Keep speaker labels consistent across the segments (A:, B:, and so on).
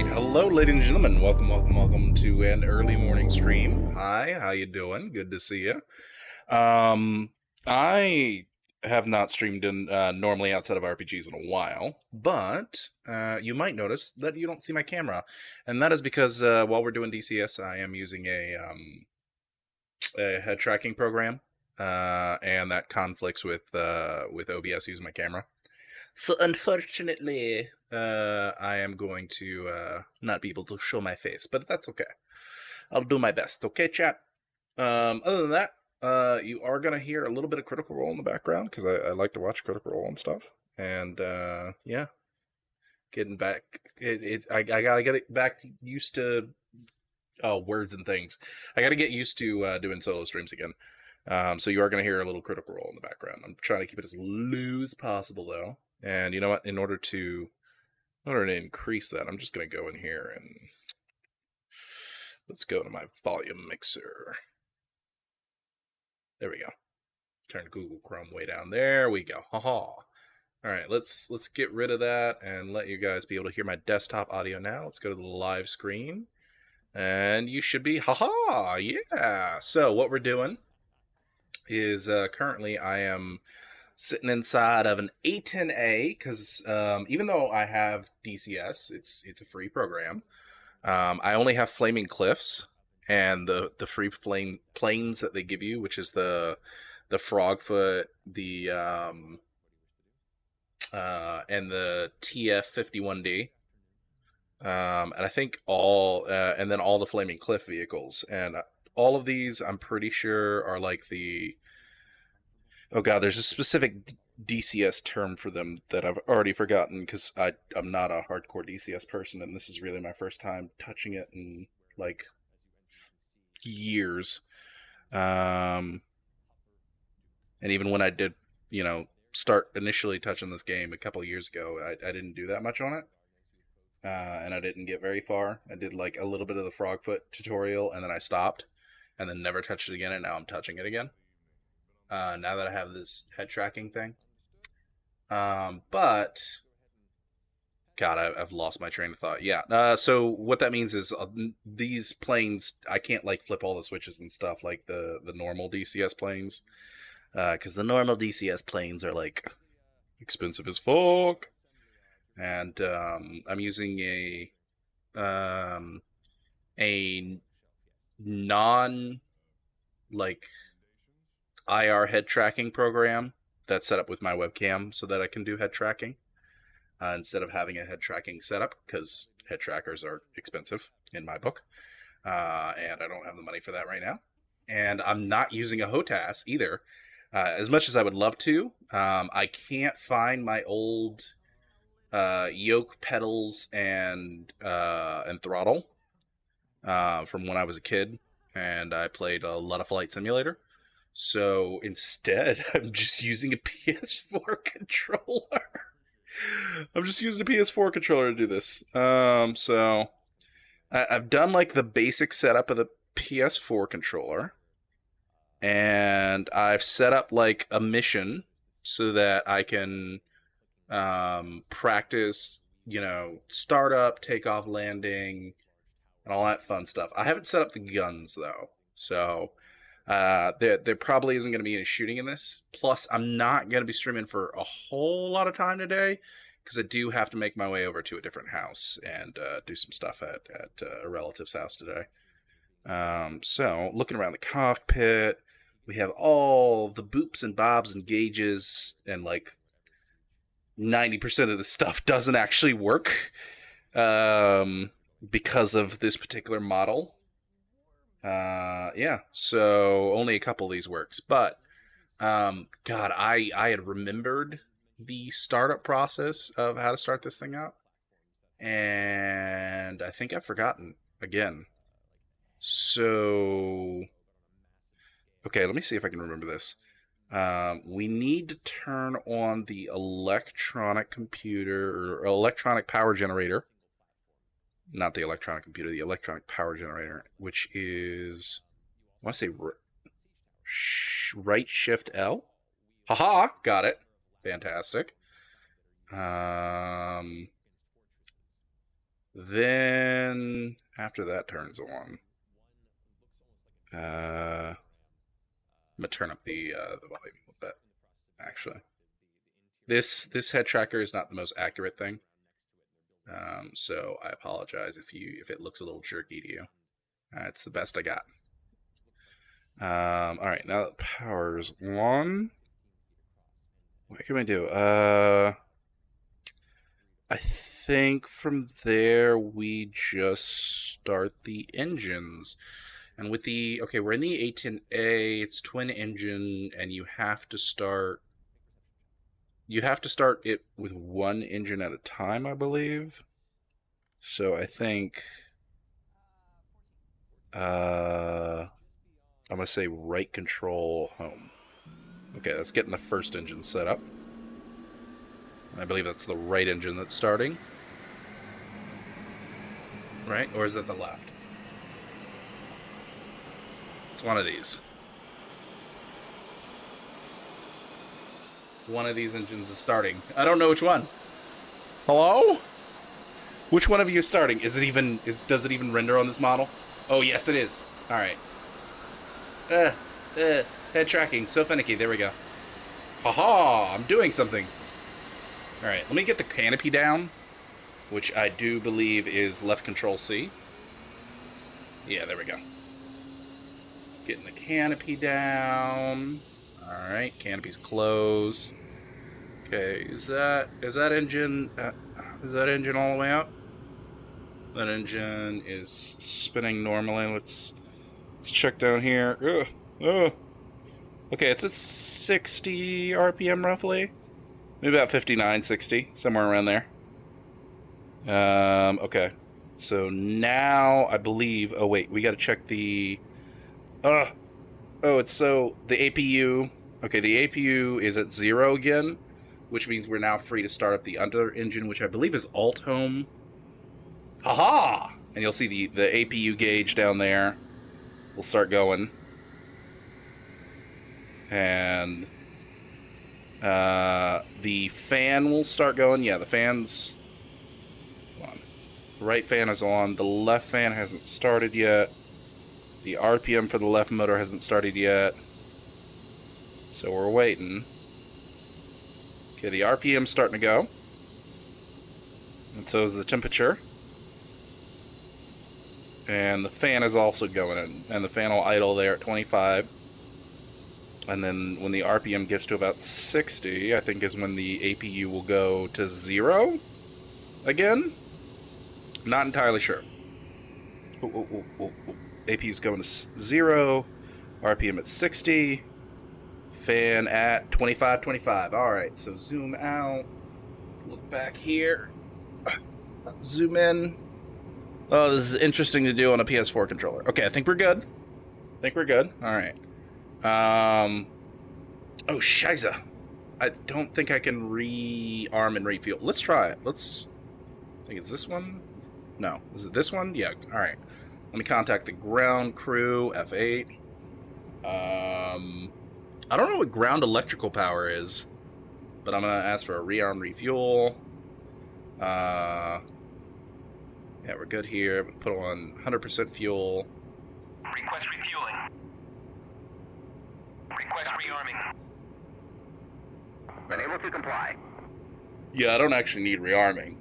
A: right, hello, ladies and gentlemen. Welcome to an early morning stream. Hi, how you doing? Good to see you. I have not streamed in normally outside of RPGs in a while, but you might notice that you don't see my camera, and that is because while we're doing DCS, I am using a head tracking program, and that conflicts with OBS using my camera. So unfortunately, I am going to not be able to show my face, but that's okay. I'll do my best. Okay, chat. Other than that, you are gonna hear a little bit of Critical Role in the background because I like to watch Critical Role and stuff. And yeah, getting back. I gotta get it back used to words and things. I gotta get used to doing solo streams again. So you are gonna hear a little Critical Role in the background. I'm trying to keep it as low as possible though. And you know what? In order to increase that, I'm just going to go in here and let's go to my volume mixer. There we go. Turn Google Chrome way down. There we go. Haha. All right, let's get rid of that and let you guys be able to hear my desktop audio now. Let's go to the live screen. And you should be, haha, yeah. So what we're doing is currently I am sitting inside of an A10A because even though I have DCS, it's a free program. I only have Flaming Cliffs and the free planes that they give you, which is the Frogfoot, the and the TF51D. And I think and then all the Flaming Cliff vehicles. And all of these, I'm pretty sure, are like the... Oh god, there's a specific DCS term for them that I've already forgotten because I'm not a hardcore DCS person, and this is really my first time touching it in like years. And even when I did, start initially touching this game a couple of years ago, I didn't do that much on it. And I didn't get very far. I did like a little bit of the Frogfoot tutorial, and then I stopped, and then never touched it again, and now I'm touching it again. Now that I have this head tracking thing. But God, I've lost my train of thought. Yeah. So what that means is these planes, I can't like flip all the switches and stuff like the normal DCS planes, because the normal DCS planes are like expensive as fuck. And I'm using a non like IR head tracking program that's set up with my webcam so that I can do head tracking instead of having a head tracking setup, because head trackers are expensive in my book, and I don't have the money for that right now. And I'm not using a HOTAS either, as much as I would love to. I can't find my old yoke pedals and throttle from when I was a kid, and I played a lot of Flight Simulator. So instead, I'm just using a PS4 controller. I'm just using a PS4 controller to do this. So I've done like the basic setup of the PS4 controller, and I've set up like a mission so that I can practice, startup, takeoff, landing, and all that fun stuff. I haven't set up the guns though, so there probably isn't going to be any shooting in this. Plus, I'm not going to be streaming for a whole lot of time today because I do have to make my way over to a different house and do some stuff at a relative's house today. So, looking around the cockpit, we have all the boops and bobs and gauges, and like 90% of the stuff doesn't actually work because of this particular model. Yeah, so only a couple of these works, but God, I had remembered the startup process of how to start this thing up, and I think I've forgotten again. So okay, let me see if I can remember this. We need to turn on the electronic computer or electronic power generator. Not the electronic computer, the electronic power generator, which is, I want to say right shift L. Haha, got it. Fantastic. Then after that turns on, I'm gonna turn up the volume a little bit. Actually, this head tracker is not the most accurate thing, so I apologize if it looks a little jerky to you. It's the best I got. All right, now that power's on, what can we do? I think from there we just start the engines. And with the, okay, we're in the A10A, it's twin engine, and you have to start it with one engine at a time, I believe. So I think, I'm going to say right control home. Okay, that's getting the first engine set up. I believe that's the right engine that's starting. Right? Or is that the left? It's one of these. One of these engines is starting. I don't know which one. Hello? Which one of you is starting? Does it even render on this model? Oh, yes, it is. All right. Head tracking. So finicky. There we go. Haha, I'm doing something. All right, let me get the canopy down, which I do believe is left control C. Yeah, there we go. Getting the canopy down. All right, canopy's closed. Okay, is that engine all the way up? That engine is spinning normally. Let's check down here. Okay, it's at 60 RPM roughly. Maybe about 59, 60, somewhere around there. Okay. So now I believe, oh wait, we got to check the it's so the APU. Okay, the APU is at 0 again, which means we're now free to start up the other engine, which I believe is Alt Home. Haha! And you'll see the APU gauge down there. We'll start going. And the fan will start going. Yeah, the fan's on. The right fan is on. The left fan hasn't started yet. The RPM for the left motor hasn't started yet. So we're waiting. Okay, the RPM's starting to go. And so is the temperature. And the fan is also going in. And the fan will idle there at 25. And then when the RPM gets to about 60, I think is when the APU will go to 0 again. Not entirely sure. APU's going to 0. RPM at 60. Fan at 25. Alright, so zoom out. Look back here. Zoom in. Oh, this is interesting to do on a PS4 controller. Okay, I think we're good. Alright. Oh, shiza. I don't think I can rearm and refuel. Let's try it. I think it's this one? No. Is it this one? Yeah, alright. Let me contact the ground crew, F8. I don't know what ground electrical power is, but I'm going to ask for a rearm refuel. Yeah, we're good here. Put on 100% fuel.
B: Request refueling. Request rearming. Unable to comply.
A: Yeah, I don't actually need rearming.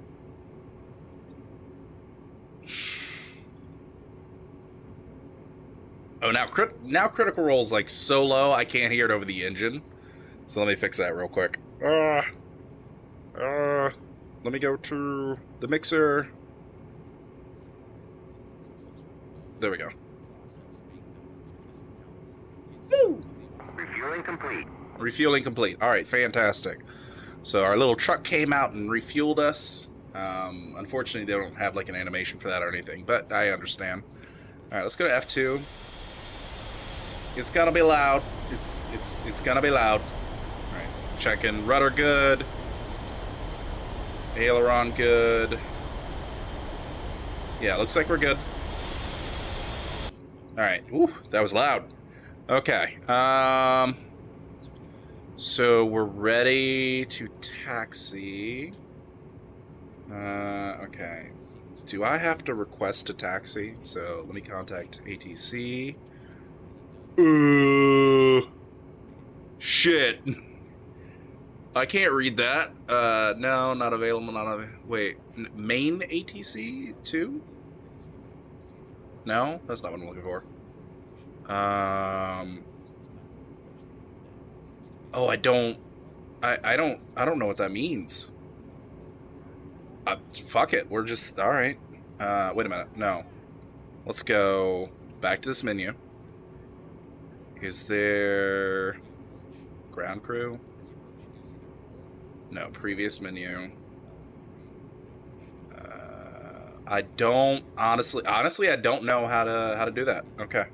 A: Oh, now critical roll's like so low I can't hear it over the engine. So let me fix that real quick. Let me go to the mixer. There we go. Woo!
B: Refueling complete.
A: Refueling complete. All right, fantastic. So our little truck came out and refueled us. Unfortunately, they don't have like an animation for that or anything, but I understand. All right, let's go to F2. It's gonna be loud. It's gonna be loud. All right, checking rudder good. Aileron good. Yeah, looks like we're good. All right. Ooh, that was loud. Okay. So we're ready to taxi. Okay. Do I have to request a taxi? So let me contact ATC. Shit. I can't read that. No, not available. Not available. Wait, main ATC too? No, that's not what I'm looking for. Oh, I don't. I don't know what that means. Fuck it. We're just all right. Wait a minute. No. Let's go back to this menu. Is there ground crew? No, previous menu. I don't honestly I don't know how to do that. Okay.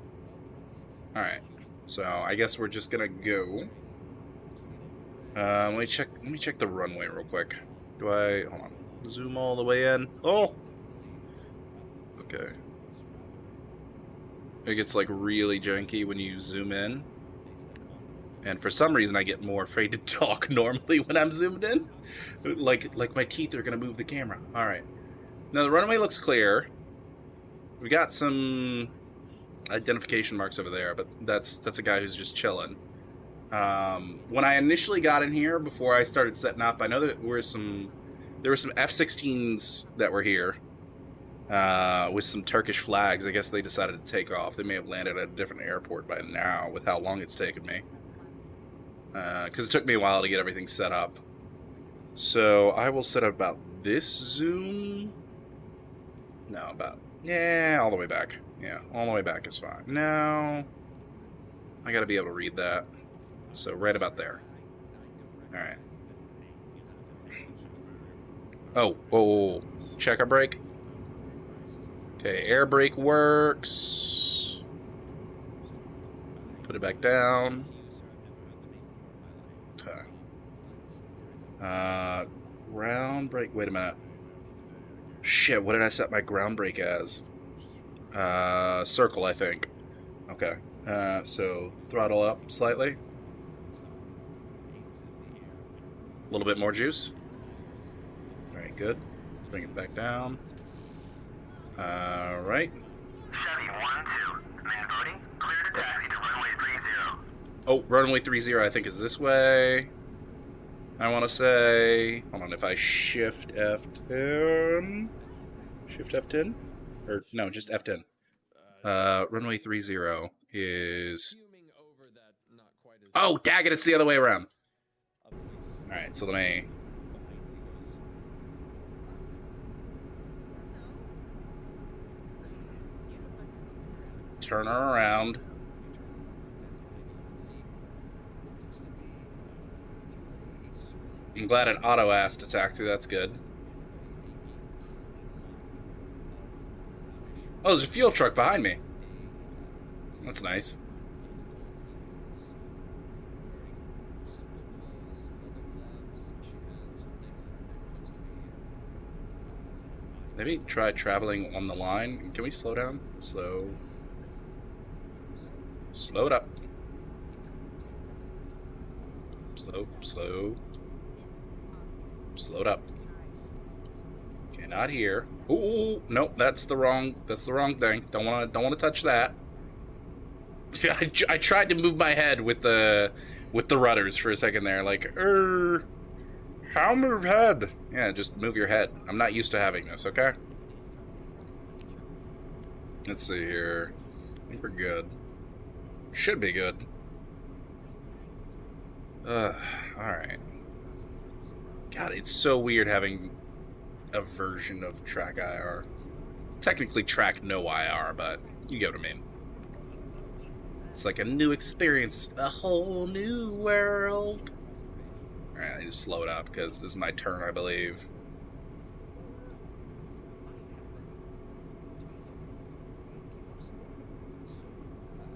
A: All right. So I guess we're just gonna go. Let me check the runway real quick. Hold on. Zoom all the way in. Oh. Okay. It gets like really janky when you zoom in. And for some reason I get more afraid to talk normally when I'm zoomed in. Like my teeth are gonna move the camera. Alright. Now the runway looks clear. We got some identification marks over there, but that's a guy who's just chilling. When I initially got in here, before I started setting up, I know that there were some F-16s that were here with some Turkish flags. I guess they decided to take off. They may have landed at a different airport by now with how long it's taken me. Because it took me a while to get everything set up. So I will set up about this zoom. No, all the way back. Yeah, all the way back is fine. No, I gotta be able to read that. So right about there. Alright. Oh, whoa. Checker brake. Okay, air brake works. Put it back down. Okay. Ground brake. Wait a minute. Shit, what did I set my ground brake as? Circle, I think. Okay. So throttle up slightly. A little bit more juice. Alright, good. Bring it back down. Alright.
B: Chevy 1-2. Man Bodie, clear to taxi to runway 30.
A: Oh, runway 30 I think is this way. I want to say... Hold on, if I shift F10... Shift F10? Or, no, just F10. Runway 30 is... Oh, dang it, it's the other way around. Alright, so let me... turn her around. I'm glad it auto-asked to taxi, that's good. Oh, there's a fuel truck behind me. That's nice. Maybe try traveling on the line. Can we slow down? Slow it up. Slow it up. Okay, not here. Ooh, nope, that's the wrong thing. Don't wanna touch that. I tried to move my head with the rudders for a second there, like, how move head? Yeah, just move your head. I'm not used to having this, okay? Let's see here. I think we're good. Should be good. Alright. God, it's so weird having a version of track IR. Technically track no IR, but you get what I mean. It's like a new experience, a whole new world. Alright, I need to slow it up because this is my turn, I believe.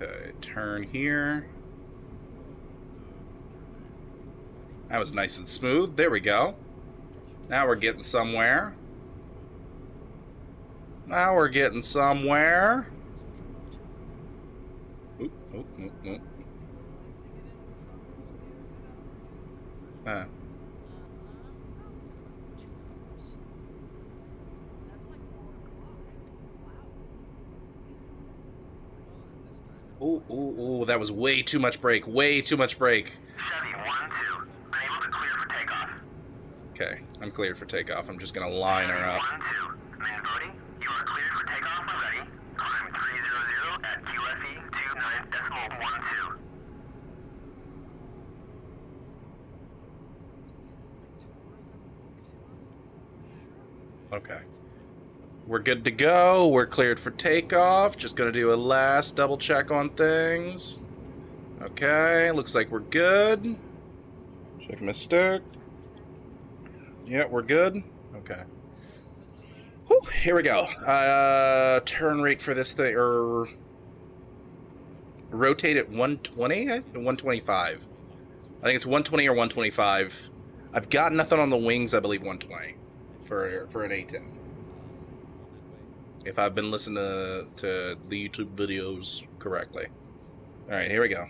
A: Okay, turn here. That was nice and smooth. There we go. Now we're getting somewhere. Now we're getting somewhere. Oop, oop, oop, oop. Ooh, ooh, ooh, that was way too much brake. Way too much brake.
B: Chevy 1-2, unable to clear for takeoff.
A: Okay, I'm cleared for takeoff. I'm just gonna line her up.
B: 1-2, man Bodie, you are cleared for takeoff when ready. Climb 300 at QFE 29.12.
A: Okay. We're good to go. We're cleared for takeoff. Just gonna do a last double check on things. Okay, looks like we're good. Check my stick. Yeah, we're good. Okay. Whew, here we go. Turn rate for this thing, or rotate at 120? 125. I think it's 120 or 125. I've got nothing on the wings. I believe 120 for an A10. If I've been listening to the YouTube videos correctly. All right, here we go.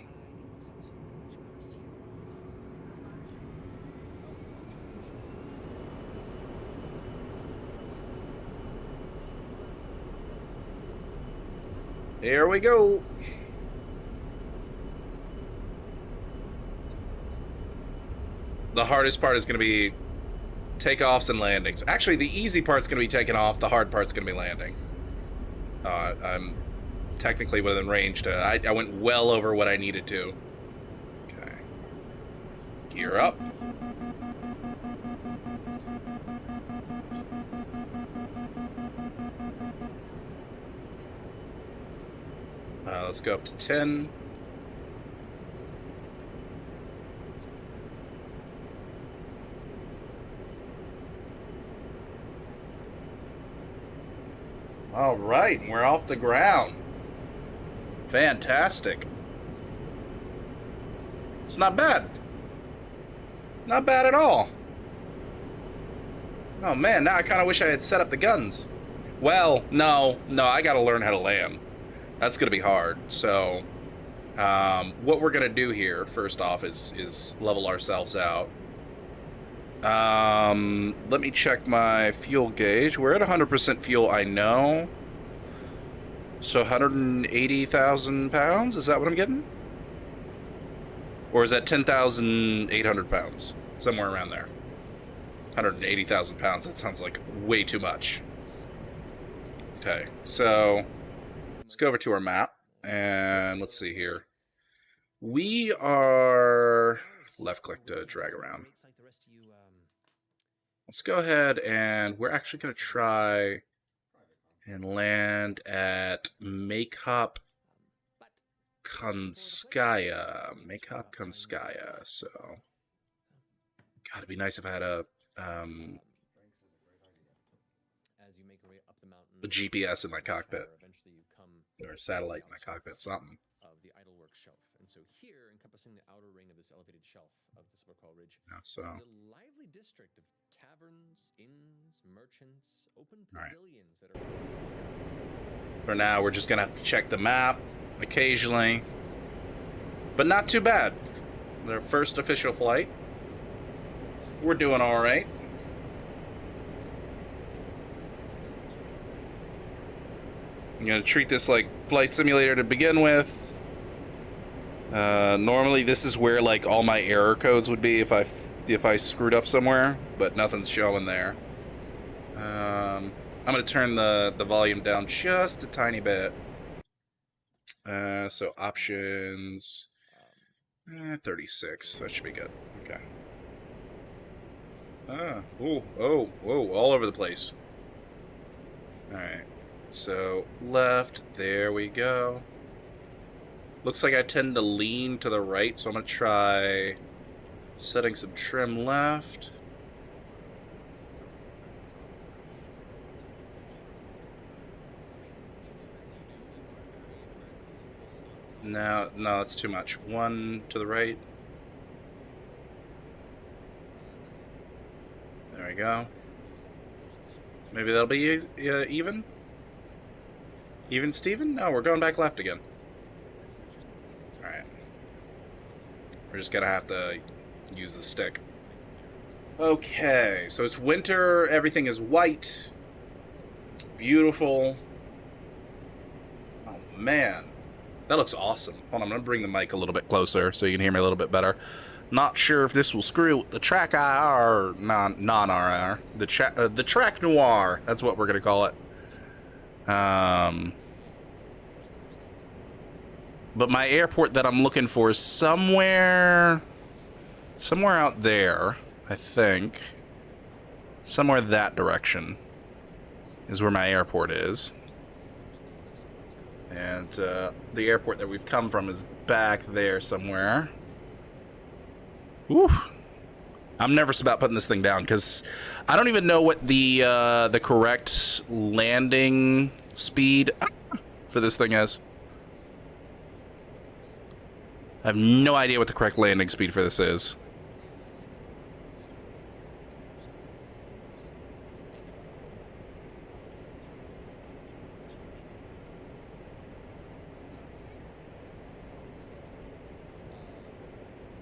A: Here we go. The hardest part is going to be takeoffs and landings. Actually, the easy part's going to be taking off. The hard part's going to be landing. I'm technically within range to... I went well over what I needed to. Okay. Gear up. Let's go up to 10. All right, we're off the ground. Fantastic. It's not bad. Not bad at all. Oh man, now I kind of wish I had set up the guns. Well, no, I gotta learn how to land. That's gonna be hard. So, what we're gonna do here, first off, is level ourselves out. Let me check my fuel gauge. We're at 100% fuel, I know. So 180,000 pounds, is that what I'm getting? Or is that 10,800 pounds? Somewhere around there. 180,000 pounds, that sounds like way too much. Okay, so let's go over to our map, and let's see here. We are... left click to drag around. Let's go ahead and we're actually going to try and land at Makop Konskaya. Makop Konskaya. So, God, it'd be nice if I had a GPS in my cockpit, or a satellite in my cockpit, something.
C: The idlework shelf. And so here, encompassing the outer ring of this elevated shelf of the Silverclaw Ridge,
A: Yeah, so
C: is a lively district of taverns, inns, merchants, open pavilions that are...
A: for now, we're just gonna have to check the map occasionally, but not too bad. Their first official flight. We're doing all right. I'm gonna treat this like flight simulator to begin with. Normally this is where like all my error codes would be if I screwed up somewhere, but nothing's showing there. I'm gonna turn the volume down just a tiny bit. So options 36. That should be good. Okay. Oh, all over the place. All right. So left, there we go. Looks like I tend to lean to the right, so I'm going to try setting some trim left. No, that's too much. One to the right. There we go. Maybe that'll be even? Even Steven? No, we're going back left again. Alright. We're just gonna have to use the stick. Okay, so it's winter, everything is white. It's beautiful. Oh man. That looks awesome. Hold on, I'm going to bring the mic a little bit closer so you can hear me a little bit better. Not sure if this will screw with the track IR or non-RR. The track noir. That's what we're going to call it. But my airport that I'm looking for is somewhere out there, I think. Somewhere that direction is where my airport is. And the airport that we've come from is back there somewhere. Whew. I'm nervous about putting this thing down because I don't even know what the correct landing speed for this thing is. I have no idea what the correct landing speed for this is.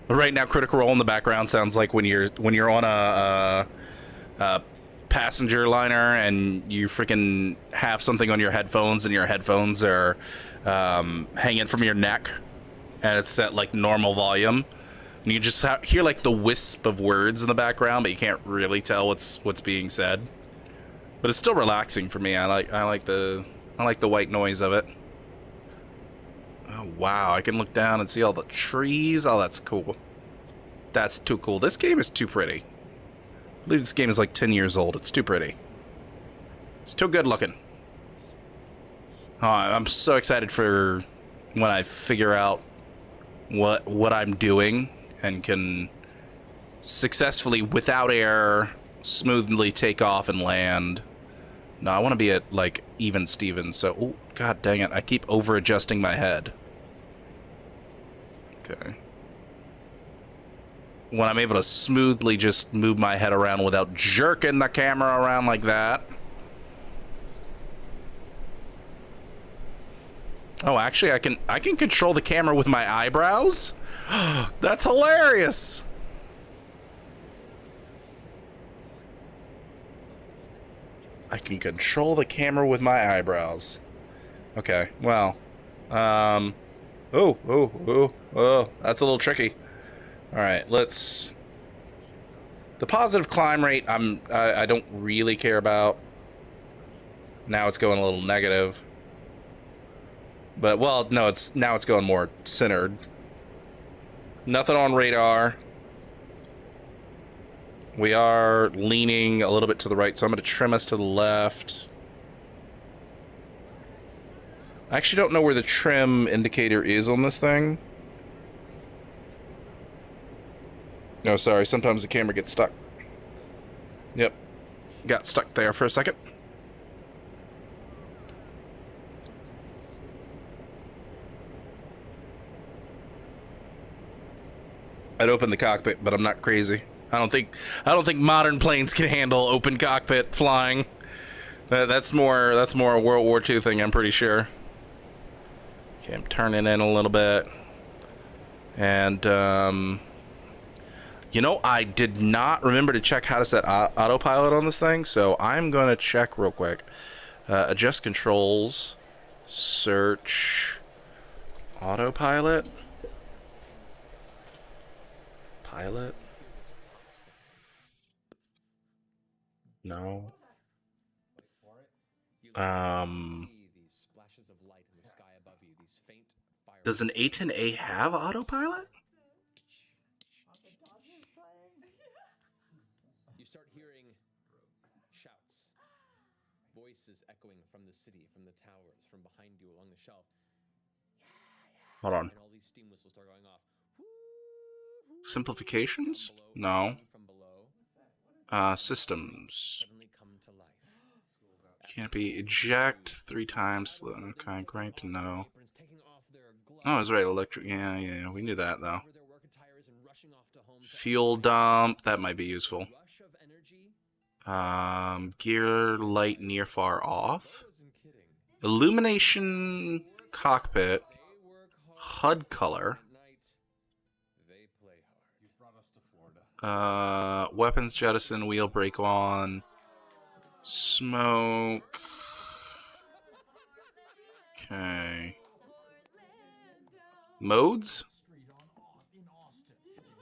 A: But right now, Critical Role in the background sounds like when you're on a passenger liner and you freaking have something on your headphones and your headphones are hanging from your neck. And it's set like normal volume, and you just hear like the wisp of words in the background, but you can't really tell what's being said. But it's still relaxing for me. I like the white noise of it. Oh wow, I can look down and see all the trees. Oh, that's cool. That's too cool. This game is too pretty. I believe this game is like 10 years old. It's too pretty. It's too good looking. Oh, I'm so excited for when I figure out what I'm doing and can successfully, without error, smoothly take off and land. No, I want to be at like even Stevens. So, oh god dang it, I keep over adjusting my head. Okay. When I'm able to smoothly just move my head around without jerking the camera around like that. Oh, actually, I can control the camera with my eyebrows? That's hilarious! I can control the camera with my eyebrows. Okay, well. Oh, that's a little tricky. Alright, let's... The positive climb rate, I don't really care about. Now it's going a little negative. But, well, no, now it's going more centered. Nothing on radar. We are leaning a little bit to the right, so I'm going to trim us to the left. I actually don't know where the trim indicator is on this thing. No, sorry, sometimes the camera gets stuck. Yep. Got stuck there for a second. I'd open the cockpit, but I'm not crazy. I don't think modern planes can handle open cockpit flying. That's more a World War II thing, I'm pretty sure. Okay, I'm turning in a little bit. And you know, I did not remember to check how to set autopilot on this thing, so I'm gonna check real quick. Adjust controls, search autopilot. Pilot? No. Does an A10A have autopilot?
C: You start hearing shouts, voices echoing from the city, from the towers, from behind you along the shelf.
A: Hold on.
C: And all these steam whistles start going off.
A: Simplifications? No. Systems. Canopy eject 3 times. Okay, great to know. Oh, it's right. Electric. Yeah. We knew that though. Fuel dump. That might be useful. Gear light near far off. Illumination cockpit. HUD color. Weapons jettison, wheel brake on, smoke. Okay. Modes?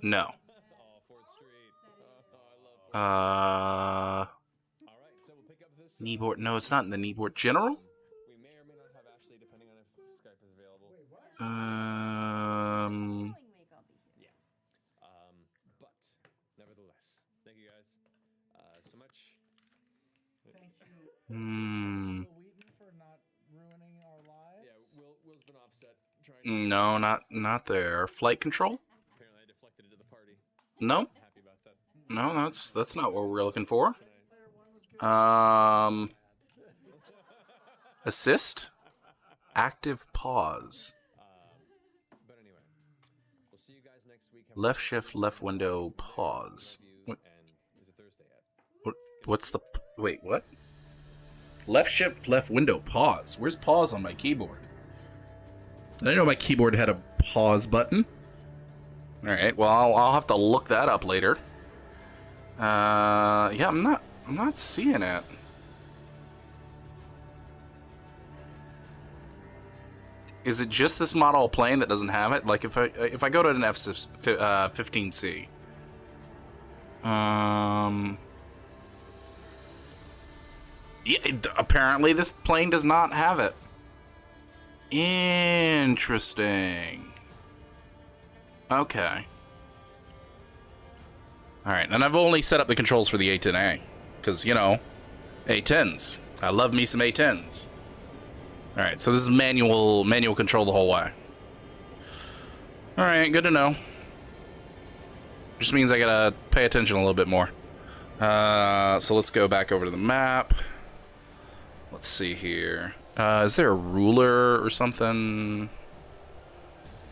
A: No.
C: Oh, 4th Street. I love 4th Street.
A: Uh,
C: All right, so we'll pick up this.
A: kneeboard. No, it's not in the kneeboard. General?
C: We may or may not have Ashley, depending on if Skype is available. Yeah. But nevertheless, thank you guys so much.
D: Thank you,
A: Hmm.
D: Will Wheaton, for not ruining our lives.
C: Yeah, Will's been offset trying to.
A: No, not there. Flight control?
C: Apparently, I deflected it to the party.
A: No.
C: Happy about that.
A: No, that's not what we're looking for.
D: Player one was good.
A: Assist? Active pause.
C: But anyway, we'll see you guys next week.
A: Left shift, left window, pause.
C: And is it Thursday yet?
A: What's the... Wait, what? Left shift, left window, pause. Where's pause on my keyboard? I didn't know my keyboard had a pause button. Alright, well, I'll have to look that up later. Yeah, I'm not seeing it. Is it just this model plane that doesn't have it? Like if I go to an F-15C, yeah, apparently this plane does not have it. Interesting. Okay. All right, and I've only set up the controls for the A10A because, you know, A10s. I love me some A10s. All right, so this is manual control the whole way. All right, good to know. Just means I gotta pay attention a little bit more. So let's go back over to the map. Let's see here. Is there a ruler or something?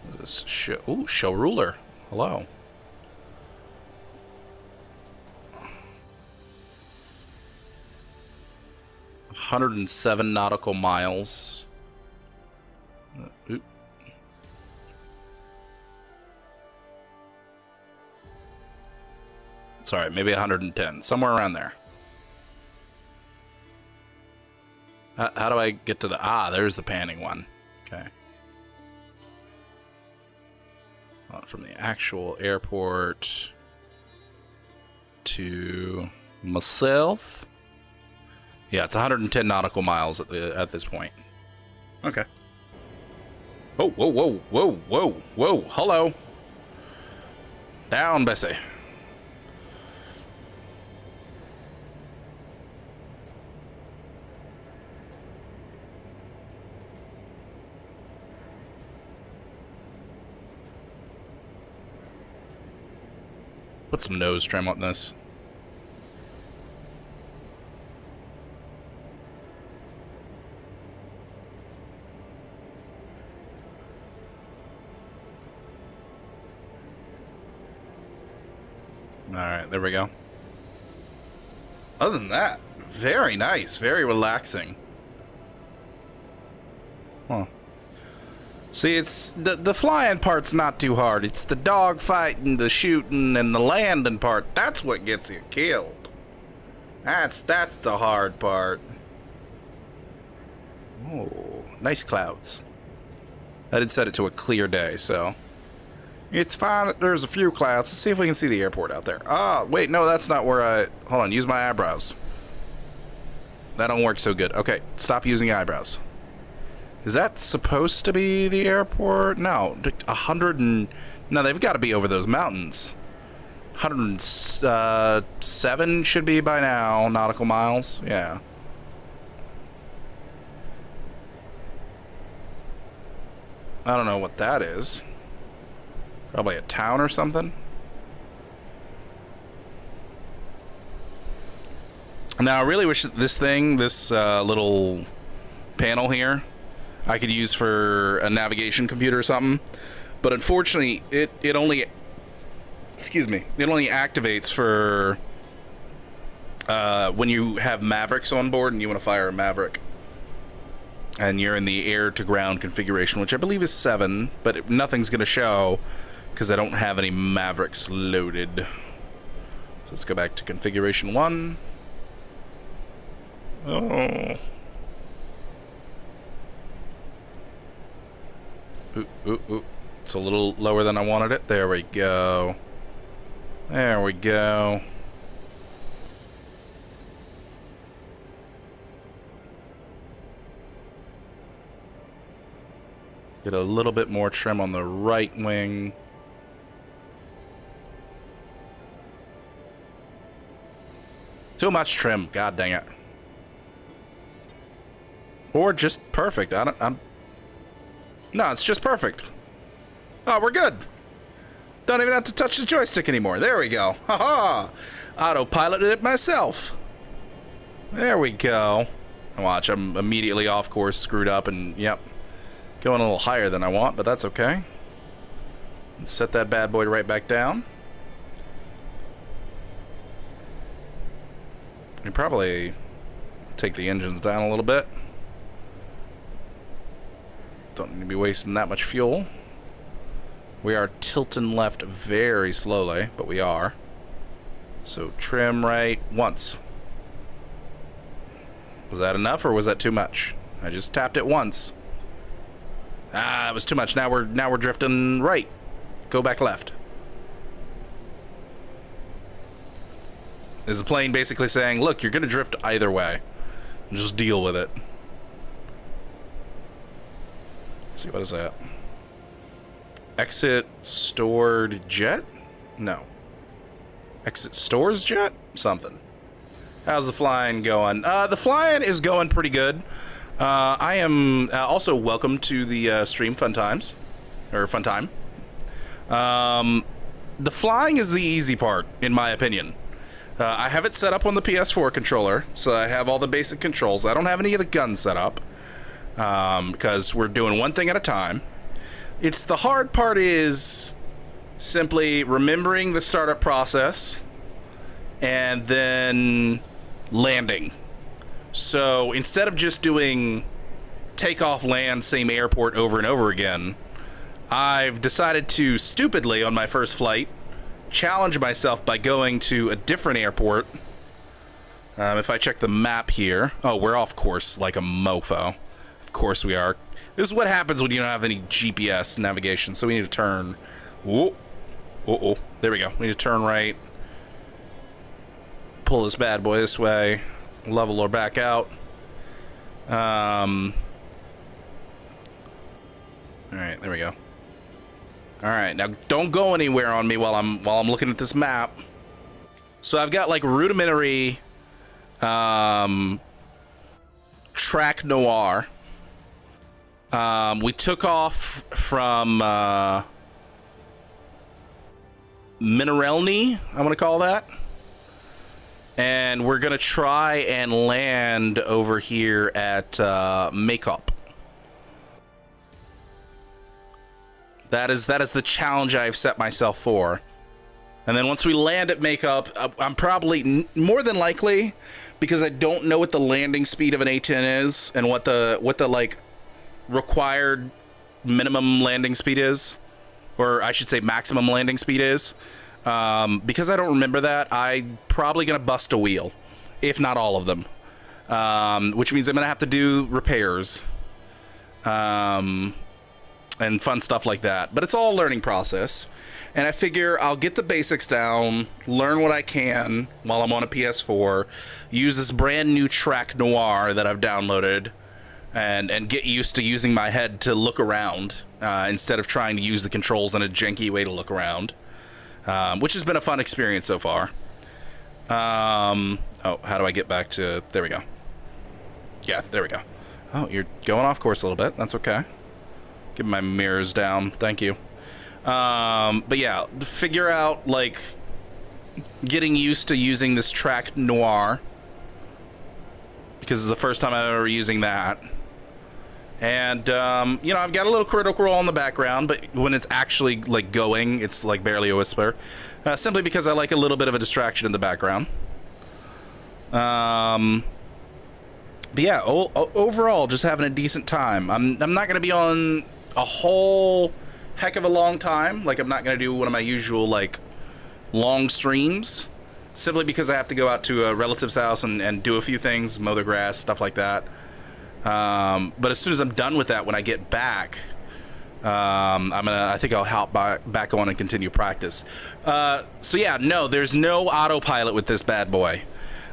A: What is this? Show ruler. Hello. $107 nautical miles. Sorry, maybe 110. Somewhere around there. How do I get to the... Ah, there's the panning one. Okay. From the actual airport to myself. Yeah, it's 110 nautical miles at this point. Okay. Oh, whoa, whoa, whoa, whoa, whoa. Hello. Down, Bessie. Put some nose trim on this. Alright, there we go. Other than that, very nice, very relaxing. Huh. See, it's the flying part's not too hard. It's the dog fighting, the shooting, and the landing part. That's what gets you killed. That's the hard part. Oh, nice clouds. I did set it to a clear day, so it's fine. There's a few clouds. Let's see if we can see the airport out there. Ah, wait, no, that's not where I... Hold on, use my eyebrows. That don't work so good. Okay, stop using eyebrows. Is that supposed to be the airport? No, 100 and... No, they've got to be over those mountains. 107 should be by now, nautical miles. Yeah. I don't know what that is. Probably a town or something. Now, I really wish this thing, this little panel here, I could use for a navigation computer or something. But unfortunately, it only... Excuse me. It only activates for when you have Mavericks on board and you want to fire a Maverick. And you're in the air-to-ground configuration, which I believe is 7, but nothing's going to show because I don't have any Mavericks loaded. So let's go back to configuration 1. Oh. Ooh, ooh, ooh. It's a little lower than I wanted it. There we go. There we go. Get a little bit more trim on the right wing. Too much trim, god dang it. Or just perfect. No, it's just perfect. Oh, we're good. Don't even have to touch the joystick anymore. There we go. Haha. Autopiloted it myself. There we go. Watch, I'm immediately off course, screwed up, and yep. Going a little higher than I want, but that's okay. Let's set that bad boy right back down. You probably take the engines down a little bit. Don't need to be wasting that much fuel. We are tilting left very slowly, but we are. So trim right once. Was that enough or was that too much? I just tapped it once. Ah, it was too much. Now we're drifting right. Go back left. Is the plane basically saying, look, you're gonna drift either way. Just deal with it. Let's see, what is that? Exit stored jet? No. Exit stores jet? Something. How's the flying going? The flying is going pretty good. I am also welcome to the stream Fun Times. Or Fun Time. The flying is the easy part, in my opinion. I have it set up on the PS4 controller, so I have all the basic controls. I don't have any of the guns set up, because we're doing one thing at a time. It's the hard part is simply remembering the startup process and then landing. So instead of just doing takeoff, land, same airport over and over again, I've decided to stupidly on my first flight challenge myself by going to a different airport. If I check the map here, oh, we're off course like a mofo. Of course we are. This is what happens when you don't have any GPS navigation, so we need to turn. Whoa. Uh-oh. There we go. We need to turn right. Pull this bad boy this way. Level her back out. Alright, there we go. Alright, now don't go anywhere on me while I'm looking at this map. So I've got like rudimentary track noir. We took off from Mineralny, I'm gonna call that. And we're gonna try and land over here at Makeup. That is the challenge I've set myself for. And then once we land at Makeup, I'm probably more than likely, because I don't know what the landing speed of an A-10 is and what the like required minimum landing speed is, or I should say maximum landing speed is. Because I don't remember that, I'm probably gonna bust a wheel, if not all of them, which means I'm gonna have to do repairs and fun stuff like that. But it's all a learning process, and I figure I'll get the basics down, learn what I can while I'm on a PS4, use this brand new track noir that I've downloaded, and get used to using my head to look around instead of trying to use the controls in a janky way to look around. Which has been a fun experience so far. Oh, how do I get back to... There we go. Yeah, there we go. Oh, you're going off course a little bit. That's okay. Give my mirrors down. Thank you. But yeah, figure out, like, getting used to using this track noir, because it's the first time I'm ever using that. And, you know, I've got a little critical role in the background, but when it's actually, like, going, it's, like, barely a whisper. Simply because I like a little bit of a distraction in the background. But yeah, overall, just having a decent time. I'm not going to be on a whole heck of a long time. Like, I'm not going to do one of my usual, like, long streams. Simply because I have to go out to a relative's house and do a few things, mow the grass, stuff like that. But as soon as I'm done with that, when I get back, I think I'll hop back on and continue practice. So yeah, no, there's no autopilot with this bad boy.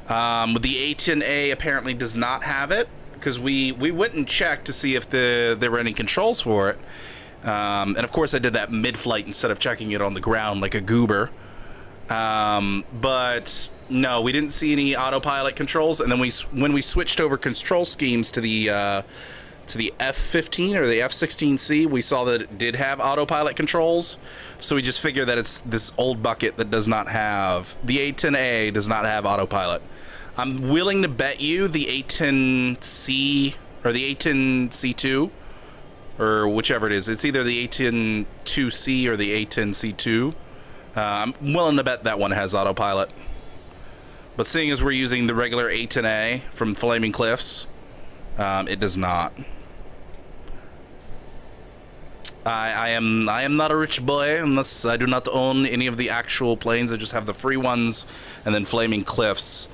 A: The A10A apparently does not have it, because we went and checked to see if there were any controls for it. And of course I did that mid-flight instead of checking it on the ground like a goober. But no, we didn't see any autopilot controls. And then when we switched over control schemes to the F-15 or the F-16C, we saw that it did have autopilot controls. So we just figured that it's this old bucket that does not have, the A10A does not have autopilot. I'm willing to bet you the A10C or the A10C2 or whichever it is. It's either the A10-2C or the A10C2. I'm willing to bet that one has autopilot. But seeing as we're using the regular A10A from Flaming Cliffs, it does not. I am not a rich boy unless I do not own any of the actual planes. I just have the free ones and then Flaming Cliffs,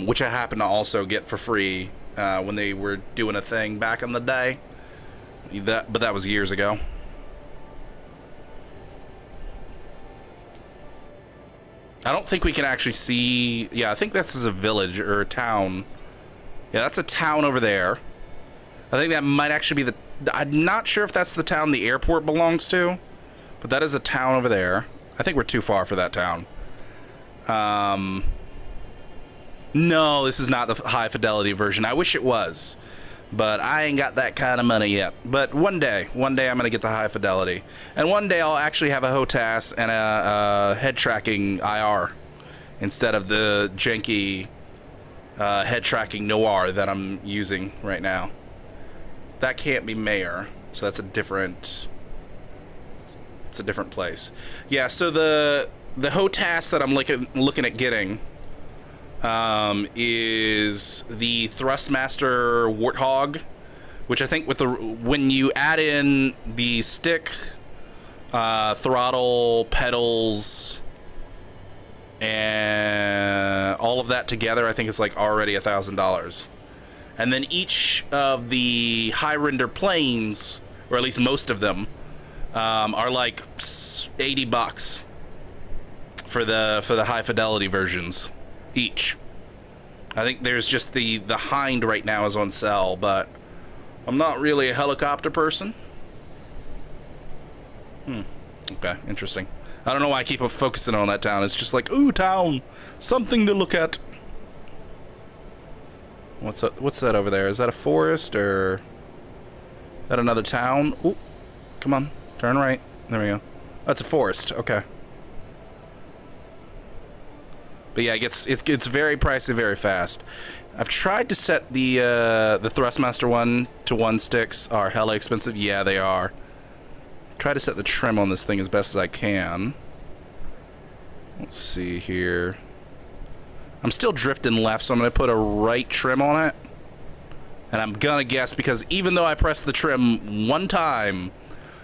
A: which I happen to also get for free when they were doing a thing back in the day. But that was years ago. I don't think we can actually see. Yeah, I think this is a village or a town. Yeah, that's a town over there. I think that might actually be the... I'm not sure if that's the town the airport belongs to, but that is a town over there. I think we're too far for that town. No, this is not the high fidelity version. I wish it was, but I ain't got that kind of money yet. But one day I'm gonna get the high fidelity, and one day I'll actually have a HOTAS and a head tracking IR instead of the janky head tracking Noir that I'm using right now. That can't be Mayor, so that's a different. It's a different place. Yeah. So the HOTAS that I'm looking at getting is the Thrustmaster Warthog, which I think when you add in the stick, throttle, pedals, and all of that together, I think it's like already $1,000. And then each of the high render planes, or at least most of them, are like $80 for the high fidelity versions each. I think there's just the Hind right now is on sale, but I'm not really a helicopter person. Okay, interesting. I don't know why I keep focusing on that town. It's just like, ooh, town, something to look at. What's that over there? Is that a forest or is that another town? Ooh, come on, turn right. There we go. That's a forest. Okay. But yeah, it gets very pricey very fast. I've tried to set the Thrustmaster one to 1 sticks. Are hella expensive. Yeah, they are. Try to set the trim on this thing as best as I can. Let's see here. I'm still drifting left, so I'm going to put a right trim on it. And I'm going to guess, because even though I press the trim one time,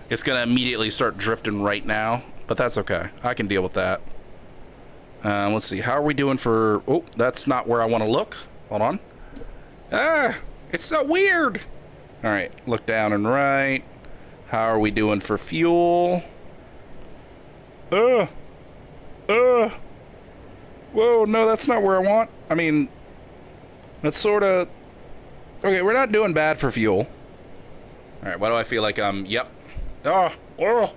A: it's going to immediately start drifting right now. But that's okay. I can deal with that. Let's see. How are we doing for... Oh, that's not where I want to look. Hold on. Ah, it's so weird. All right, look down and right. How are we doing for fuel? Whoa, no, that's not where I want. I mean, that's sort of... Okay, we're not doing bad for fuel. All right, why do I feel like yep. Oh.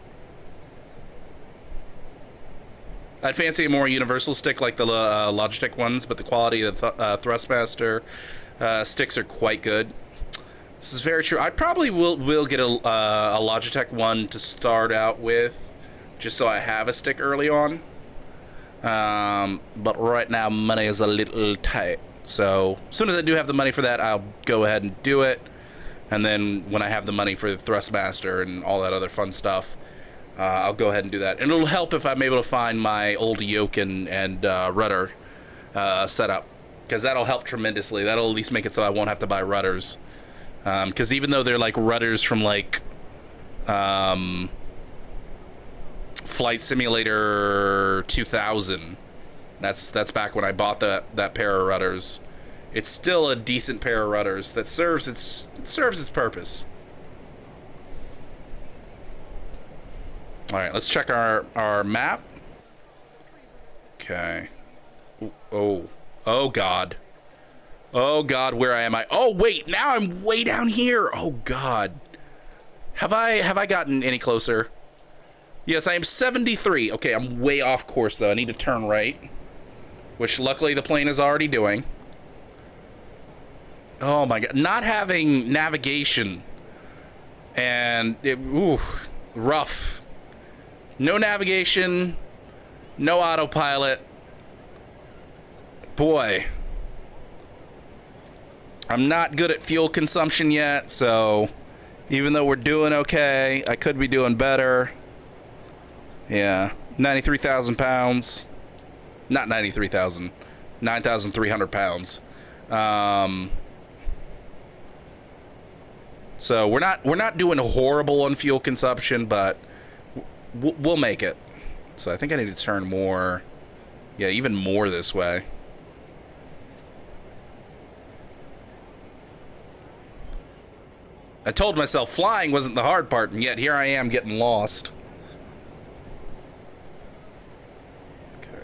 A: I'd fancy a more universal stick like the Logitech ones, but the quality of the Thrustmaster sticks are quite good. This is very true. I probably will get a Logitech one to start out with, just so I have a stick early on. But right now money is a little tight. So as soon as I do have the money for that, I'll go ahead and do it. And then when I have the money for the Thrustmaster and all that other fun stuff, I'll go ahead and do that. And it'll help if I'm able to find my old yoke and rudder setup, because that'll help tremendously. That'll at least make it so I won't have to buy rudders. Because even though they're like rudders from like Flight Simulator 2000, that's back when I bought that pair of rudders, it's still a decent pair of rudders that serves its purpose. All right, let's check our map. Okay. Oh God. Oh God, where am I? Oh wait, now I'm way down here. Oh God. Have I gotten any closer? Yes, I am 73. Okay, I'm way off course though. I need to turn right, which luckily the plane is already doing. Oh my God, not having navigation and rough. No navigation, no autopilot. Boy, I'm not good at fuel consumption yet, so even though we're doing okay, I could be doing better. Yeah, 93,000 pounds. Not 93,000, 9,300 pounds. So we're not doing horrible on fuel consumption, but we'll make it. So I think I need to turn more, yeah, even more this way. I told myself flying wasn't the hard part, and yet here I am getting lost. Okay.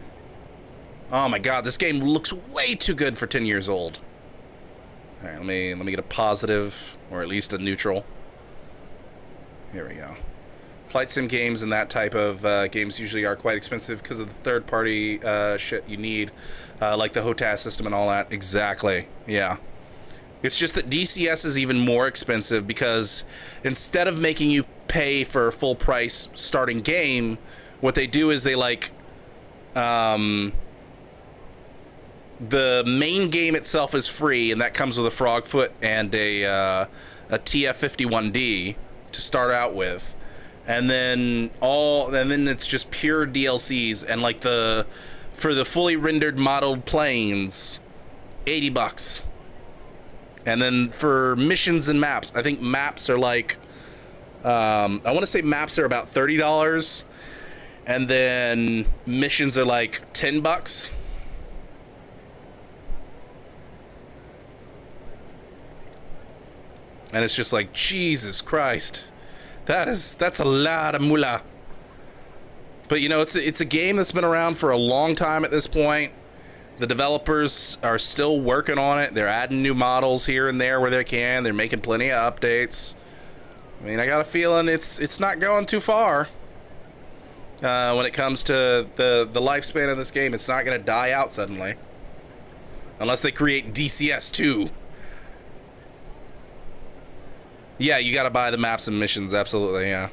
A: Oh my God, this game looks way too good for 10 years old. All right, let me get a positive, or at least a neutral. Here we go. Flight sim games and that type of games usually are quite expensive because of the third-party shit you need, like the HOTAS system and all that. Exactly, yeah. It's just that DCS is even more expensive because instead of making you pay for a full price starting game, what they do is they like the main game itself is free, and that comes with a frog foot and a TF-51D to start out with, and then it's just pure DLCs, and like for the fully rendered modeled planes, $80. And then for missions and maps, I think maps are like, I want to say maps are about $30, and then missions are like $10. And it's just like, Jesus Christ, that's a lot of moolah. But you know, it's a game that's been around for a long time at this point. The developers are still working on it. They're adding new models here and there where they can. They're making plenty of updates. I mean, I got a feeling it's not going too far. When it comes to the lifespan of this game, it's not going to die out suddenly. Unless they create DCS 2. Yeah, you got to buy the maps and missions, absolutely, yeah.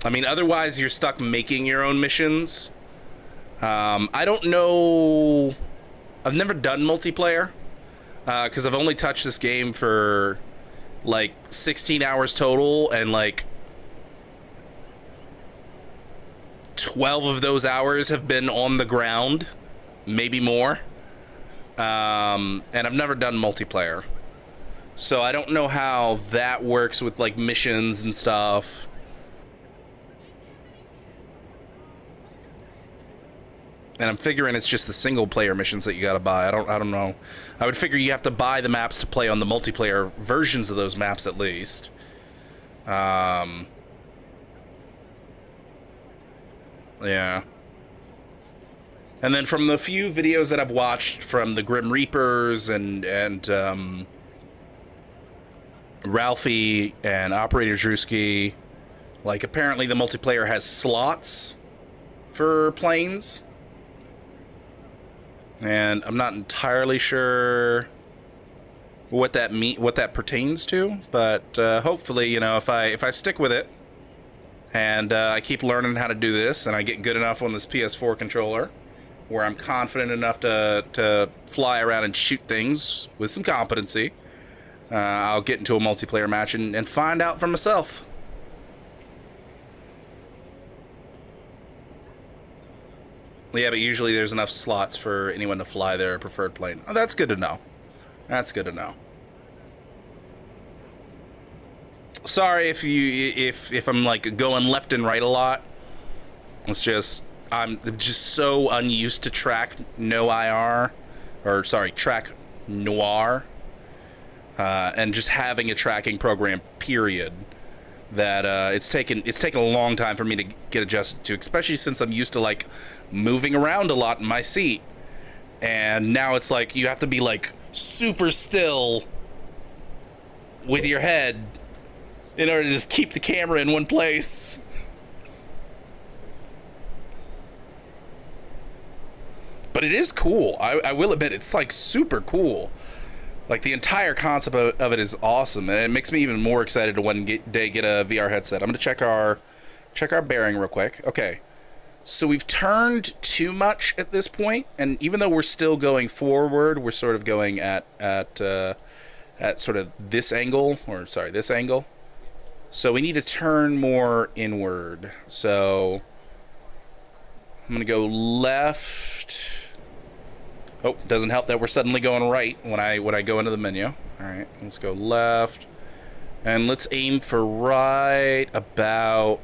A: I mean, otherwise you're stuck making your own missions. I don't know. I've never done multiplayer because I've only touched this game for like 16 hours total, and like 12 of those hours have been on the ground, maybe more. And I've never done multiplayer, so I don't know how that works with like missions and stuff. And I'm figuring it's just the single player missions that you gotta buy. I don't know. I would figure you have to buy the maps to play on the multiplayer versions of those maps at least. Yeah. And then from the few videos that I've watched from the Grim Reapers and Ralphie and Operator Drewski, like apparently the multiplayer has slots for planes. And I'm not entirely sure what that pertains to, but hopefully, you know, if I stick with it and I keep learning how to do this, and I get good enough on this PS4 controller where I'm confident enough to fly around and shoot things with some competency, I'll get into a multiplayer match and find out for myself. Yeah, but usually there's enough slots for anyone to fly their preferred plane. Oh, that's good to know. That's good to know. Sorry if I'm like going left and right a lot. It's just I'm just so unused to track track noir, and just having a tracking program, period. that it's taken a long time for me to get adjusted to, especially since I'm used to like moving around a lot in my seat, and now it's like you have to be like super still with your head in order to just keep the camera in one place. But it is cool. I will admit, it's like super cool. Like the entire concept of it is awesome, and it makes me even more excited to one day get a VR headset. I'm gonna check our bearing real quick. Okay, so we've turned too much at this point, and even though we're still going forward, we're sort of going at sort of this angle, or sorry, this angle. So we need to turn more inward. So I'm gonna go left. Oh, doesn't help that we're suddenly going right when I go into the menu. All right, let's go left, and let's aim for right about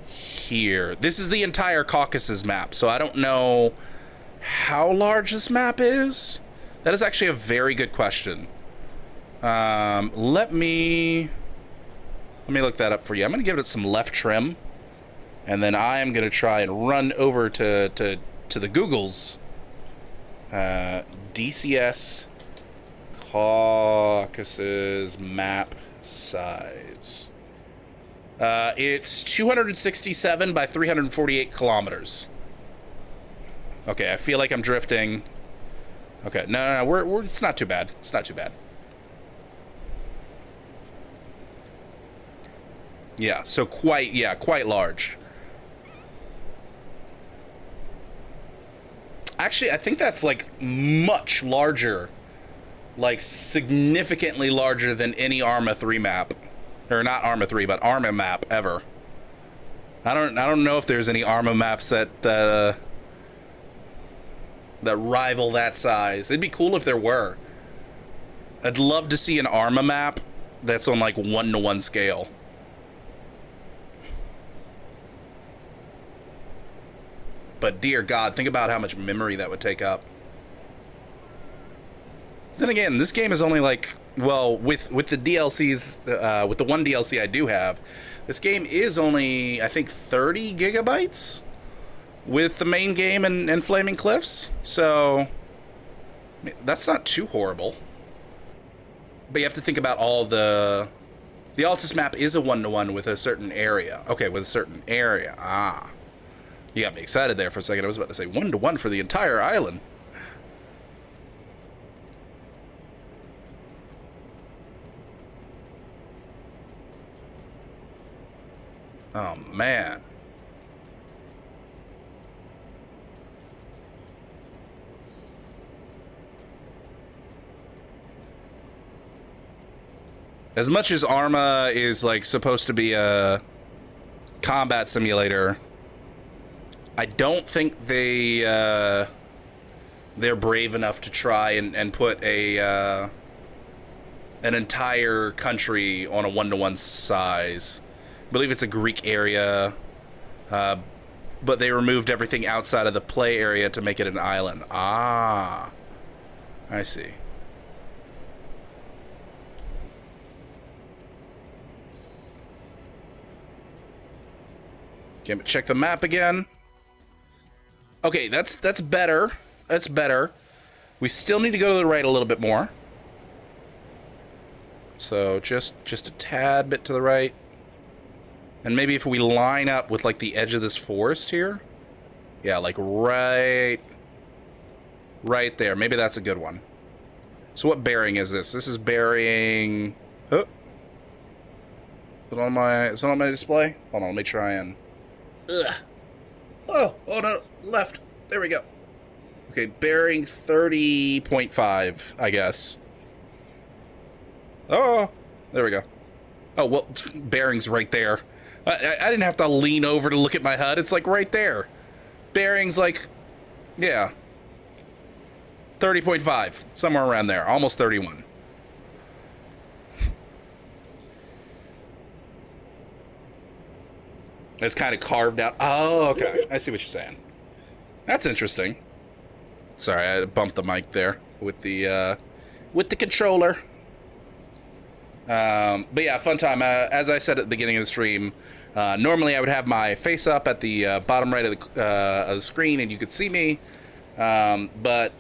A: here. This is the entire Caucasus map, so I don't know how large this map is. That is actually a very good question. Let me look that up for you. I'm gonna give it some left trim, and then I am gonna try and run over to the Googles. DCS Caucasus map size. It's 267 by 348 kilometers. Okay, I feel like I'm drifting. Okay, no, we're it's not too bad. It's not too bad. Yeah, so quite large. Actually, I think that's like much larger, like significantly larger than any Arma 3 map, or not Arma 3, but Arma map ever. I don't know if there's any Arma maps that that rival that size. It'd be cool if there were. I'd love to see an Arma map that's on like 1-to-1 scale. But dear God, think about how much memory that would take up. Then again, this game is only like, well, with the DLCs, with the one DLC I do have, this game is only, I think, 30 gigabytes with the main game and Flaming Cliffs. So that's not too horrible. But you have to think about all the Altus map is a 1-to-1 with a certain area. Okay, with a certain area. Ah. You got me excited there for a second. I was about to say 1-to-1 for the entire island. Oh, man. As much as Arma is like supposed to be a combat simulator, I don't think they're brave enough to try and put an entire country on a 1-to-1 size. I believe it's a Greek area, but they removed everything outside of the play area to make it an island. Ah, I see. Okay, check the map again. Okay, that's better. That's better. We still need to go to the right a little bit more. So just a tad bit to the right. And maybe if we line up with like the edge of this forest here. Yeah, like right there. Maybe that's a good one. So what bearing is this? This is bearing... Oh. Is it on my display? Hold on, let me try and... Ugh. Oh no, left. There we go. Okay, bearing 30.5, I guess. Oh, there we go. Oh, well, bearing's right there. I didn't have to lean over to look at my HUD. It's like right there. Bearing's like, yeah. 30.5, somewhere around there. Almost 31. It's kind of carved out. Oh, okay. I see what you're saying. That's interesting. Sorry, I bumped the mic there with the controller. But yeah, fun time. As I said at the beginning of the stream, normally I would have my face up at the bottom right of the screen and you could see me. But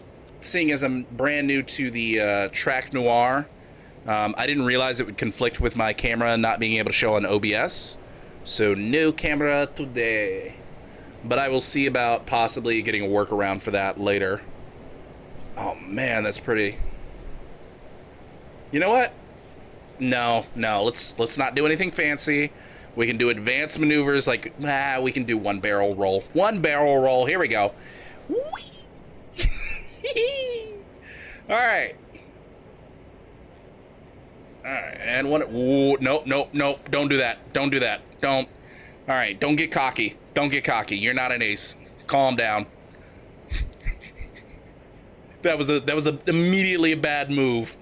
A: seeing as I'm brand new to the Track Noir, I didn't realize it would conflict with my camera not being able to show on OBS. So no camera today. But I will see about possibly getting a workaround for that later. Oh man, that's pretty. You know what? No, let's not do anything fancy. We can do advanced maneuvers like, we can do one barrel roll. One barrel roll, here we go. Alright. Alright, and one, ooh, nope, don't do that. Don't do that. Don't. Alright, don't get cocky. Don't get cocky. You're not an ace. Calm down. That was immediately a bad move.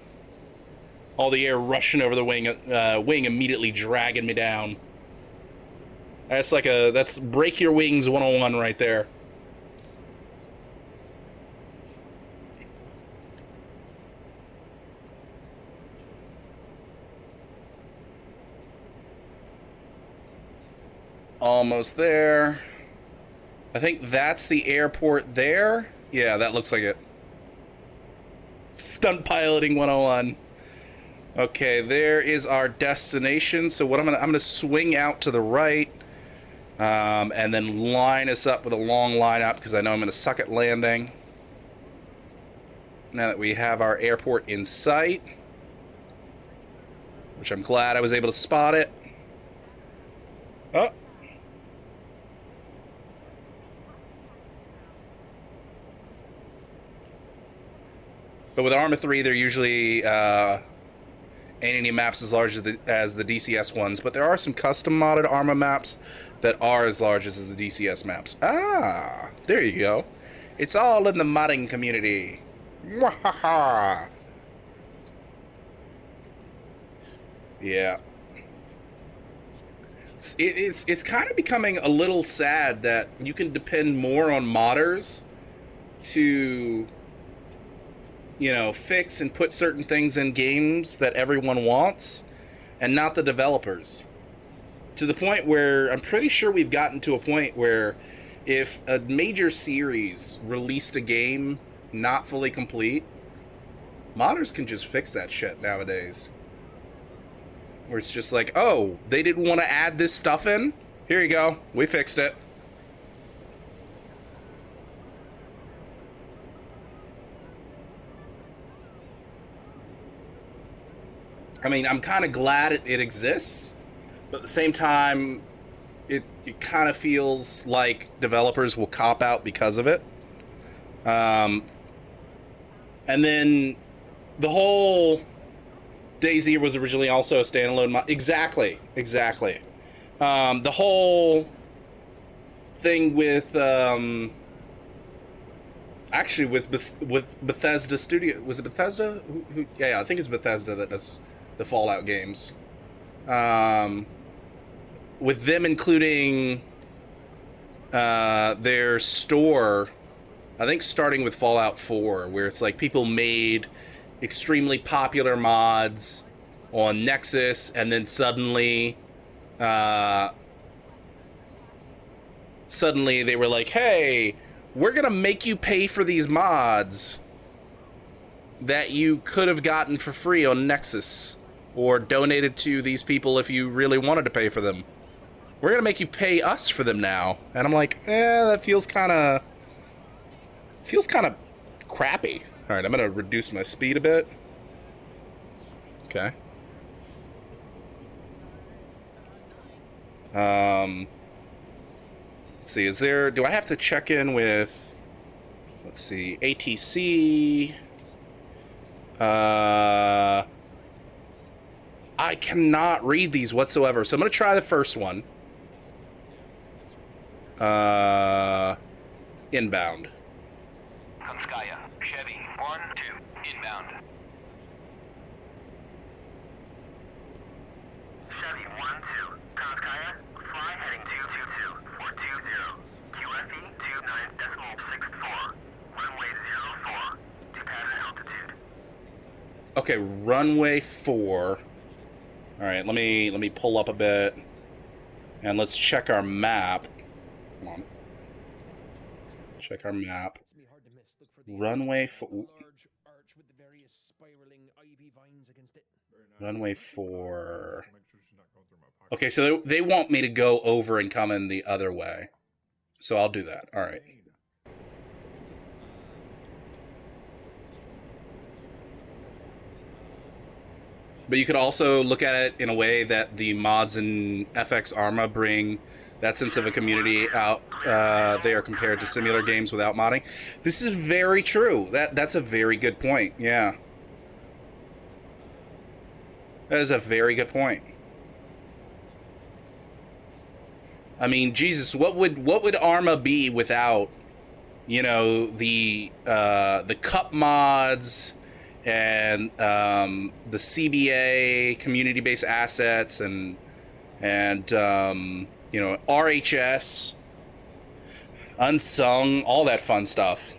A: All the air rushing over the wing, wing immediately dragging me down. That's break your wings 101 right there. Almost there. I think that's the airport there. Yeah, that looks like it. Stunt piloting 101. Okay, there is our destination. So what I'm gonna swing out to the right, and then line us up with a long lineup because I know I'm gonna suck at landing. Now that we have our airport in sight, which I'm glad I was able to spot it. Oh. But with Arma 3, they're usually ain't any maps as large as the DCS ones, but there are some custom modded Arma maps that are as large as the DCS maps. Ah, there you go. It's all in the modding community. Mwahaha. Yeah. It's kind of becoming a little sad that you can depend more on modders to, you know, fix and put certain things in games that everyone wants, and not the developers. To the point where I'm pretty sure we've gotten to a point where if a major series released a game not fully complete, modders can just fix that shit nowadays. Where it's just like, oh, they didn't want to add this stuff in? Here you go, we fixed it. I mean, I'm kind of glad it exists, but at the same time, it kind of feels like developers will cop out because of it. And then the whole DayZ was originally also a standalone mod. Exactly. The whole thing with actually with Bethesda Studio, was it Bethesda? Yeah, I think it's Bethesda that does the Fallout games. With them including their store, I think starting with Fallout 4, where it's like people made extremely popular mods on Nexus, and then suddenly they were like, hey, we're gonna make you pay for these mods that you could have gotten for free on Nexus, or donated to these people if you really wanted to pay for them. We're gonna make you pay us for them now. And I'm like, that feels kind of crappy. All right, I'm gonna reduce my speed a bit. Okay. Let's see, do I have to check in with, let's see, ATC? I cannot read these whatsoever, so I'm gonna try the first one. Inbound.
B: Konskaya, Chevy, 1-2, inbound. Chevy 1-2, Konskaya, fly heading 222, 420, QFE 29.64, runway 04, to pattern altitude.
A: Okay, runway 4. All right, let me pull up a bit, and let's check our map. Come on. Check our map.
C: It's gonna be hard to miss. Look for the
A: Runway for
C: large arch with the various spiraling ivy vines against it.
A: runway for. Okay, so they want me to go over and come in the other way, so I'll do that. All right. But you could also look at it in a way that the mods in FX Arma bring that sense of a community out there compared to similar games without modding. This is very true. That's a very good point. Yeah. That is a very good point. I mean, Jesus, what would Arma be without, you know, the cup mods and the CBA community-based assets and you know, RHS, Unsung, all that fun stuff.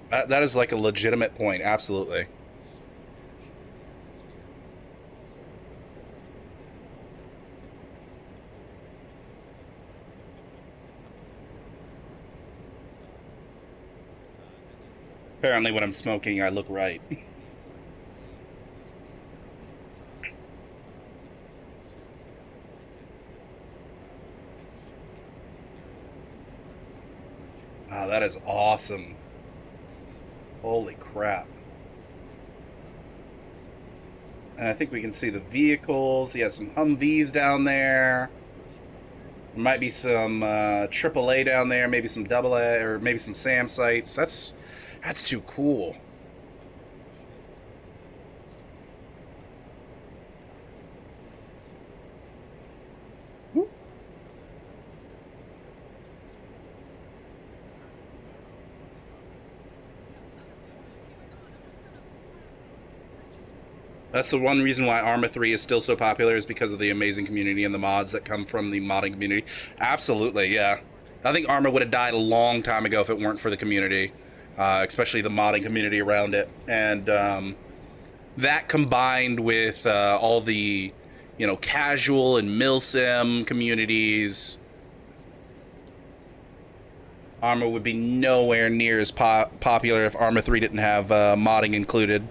A: That is like a legitimate point, absolutely. Apparently when I'm smoking, I look right. Wow, that is awesome. Holy crap. And I think we can see the vehicles. Yeah, some Humvees down there. There might be some AAA down there, maybe some AA, or maybe some SAM sites. That's too cool. Whoop. That's the one reason why Arma 3 is still so popular, is because of the amazing community and the mods that come from the modding community. Absolutely, yeah. I think Arma would have died a long time ago if it weren't for the community, especially the modding community around it. And that combined with all the, you know, casual and milsim communities, Arma would be nowhere near as popular if Arma 3 didn't have modding included.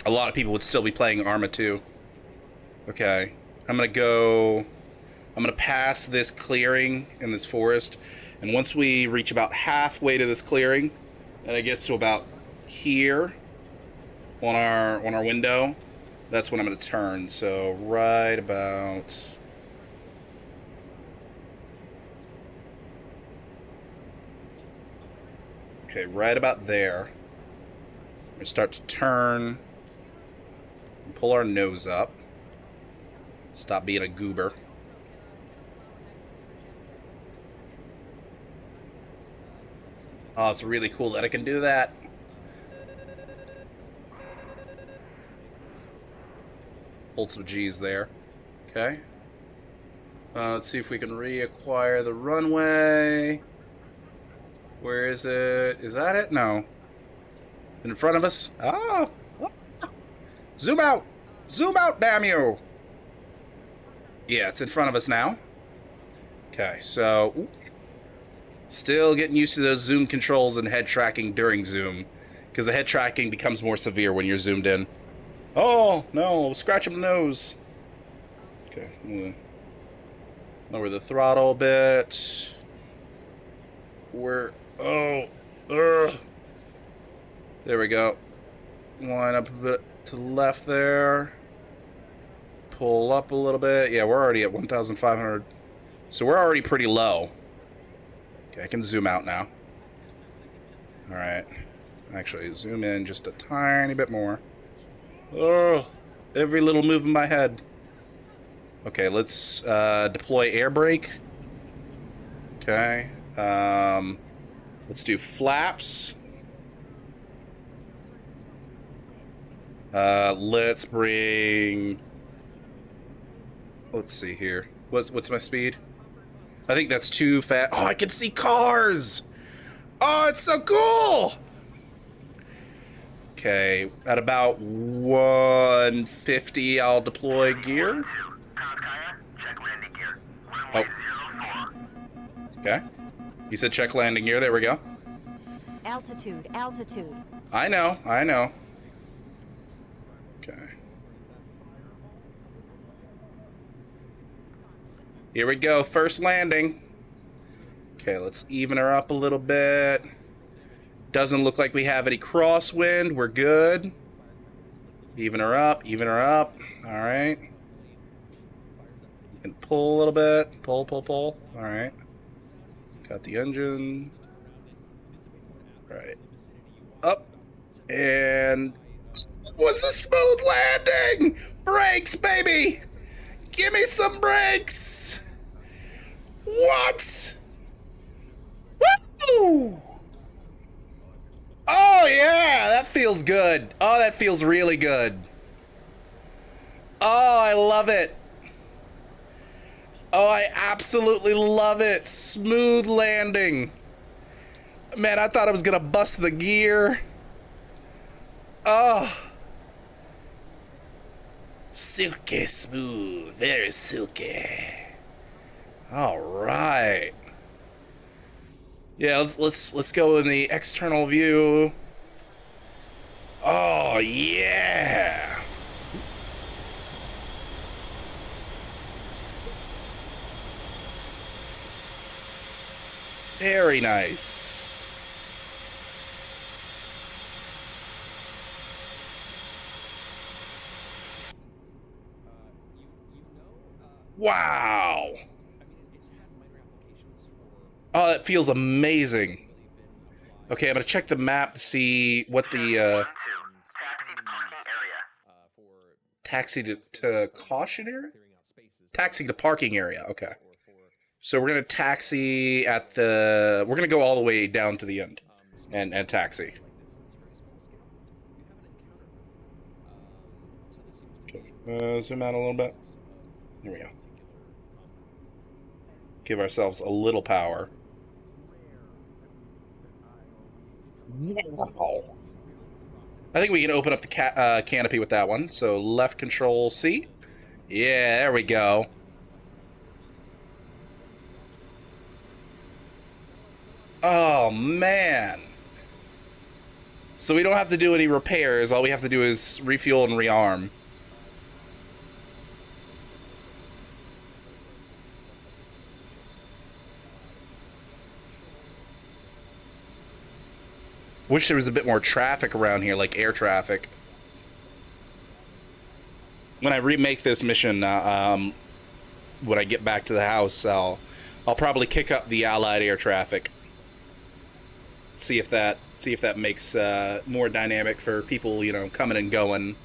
A: A lot of people would still be playing Arma 2. Okay, I'm gonna pass this clearing in this forest, and once we reach about halfway to this clearing, and it gets to about here on our window, that's when I'm gonna turn. So right about right about there. We're gonna start to turn. Pull our nose up. Stop being a goober. Oh, it's really cool that I can do that. Hold some G's there. Okay. Let's see if we can reacquire the runway. Where is it? Is that it? No. In front of us? Ah! Zoom out! Zoom out, damn you! Yeah, it's in front of us now. Okay, so... Ooh. Still getting used to those zoom controls and head tracking during zoom, because the head tracking becomes more severe when you're zoomed in. Oh, no, scratch him the nose. Okay, I'm gonna lower the throttle a bit. Oh, ugh. There we go. Line up a bit to the left there. Pull up a little bit. Yeah, we're already at 1,500. So we're already pretty low. Okay, I can zoom out now. Alright. Actually, zoom in just a tiny bit more. Oh, every little move in my head. Okay, let's deploy air brake. Okay. Let's do flaps. Let's bring... Let's see here. What's my speed? I think that's too fast. Oh, I can see cars! Oh, it's so cool! Okay, at about 150, I'll deploy gear.
B: Check landing gear.
A: Oh.
B: Runway 04.
A: Okay. You said check landing gear. There we go.
E: Altitude, altitude.
A: I know. Okay. Here we go. First landing. Okay, let's even her up a little bit. Doesn't look like we have any crosswind. We're good. Even her up. All right. And pull a little bit. Pull. All right. Got the engine. All right. Up. And was a smooth landing. Brakes, baby. Give me some brakes. What? Woo! Oh, yeah, that feels good. Oh, that feels really good. Oh, I love it. Oh, I absolutely love it. Smooth landing. Man, I thought I was gonna bust the gear. Oh. Silky smooth, very silky. All right. Yeah, let's go in the external view. Oh yeah. Very nice. Wow. Oh, that feels amazing. Okay, I'm gonna check the map to see what the taxi to caution area? Taxi to parking area. Okay. So we're gonna taxi at the. We're gonna go all the way down to the end, and taxi. Okay. Zoom out a little bit. There we go. Give ourselves a little power. Wow. I think we can open up the canopy with that one. So left control C. Yeah, there we go. Oh, man. So we don't have to do any repairs. All we have to do is refuel and rearm. Wish there was a bit more traffic around here, like air traffic. When I remake this mission, when I get back to the house, I'll probably kick up the Allied air traffic. See if that makes more dynamic for people, you know, coming and going.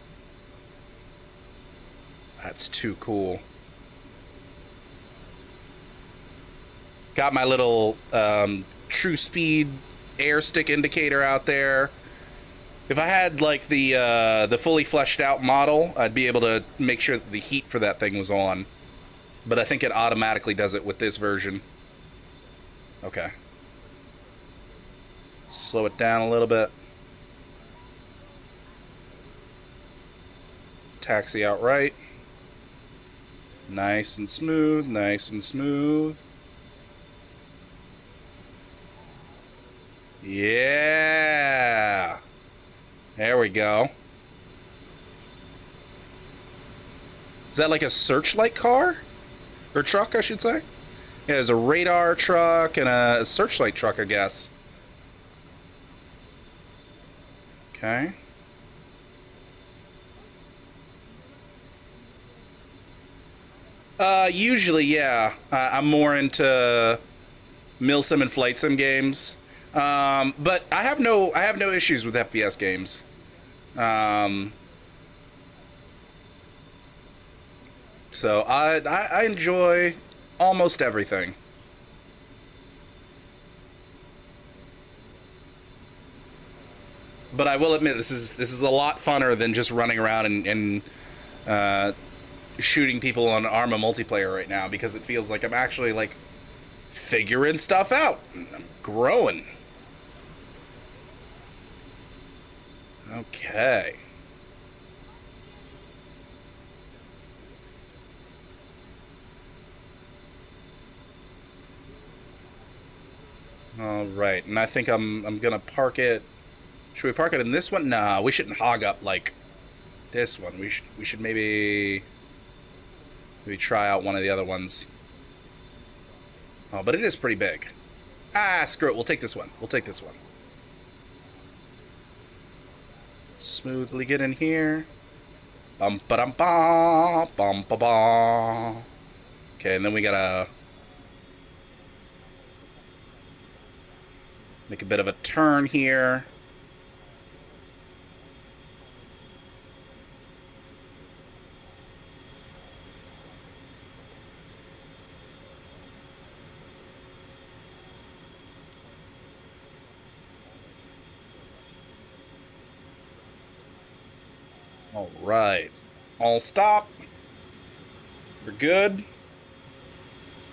A: That's too cool. Got my little true speed air stick indicator out there. If I had like the fully fleshed out model, I'd be able to make sure that the heat for that thing was on. But I think it automatically does it with this version. Okay. Slow it down a little bit. Taxi out right. Nice and smooth, nice and smooth. Yeah. There we go. Is that like a searchlight car? Or truck, I should say? Yeah, there's a radar truck and a searchlight truck, I guess. Okay. Usually, yeah. I'm more into milsim and flight sim games. But I have no issues with FPS games. So I enjoy almost everything. But I will admit this is a lot funner than just running around and shooting people on Arma multiplayer right now, because it feels like I'm actually like figuring stuff out. I'm growing. Okay. All right, and I think I'm gonna park it. Should we park it in this one? Nah, we shouldn't hog up like this one. We should maybe try out one of the other ones. Oh, but it is pretty big. Ah, screw it. We'll take this one. We'll take this one. Smoothly get in here. Bum ba dum ba bum ba ba. Okay, and then we gotta make a bit of a turn here. All right. All stop. We're good.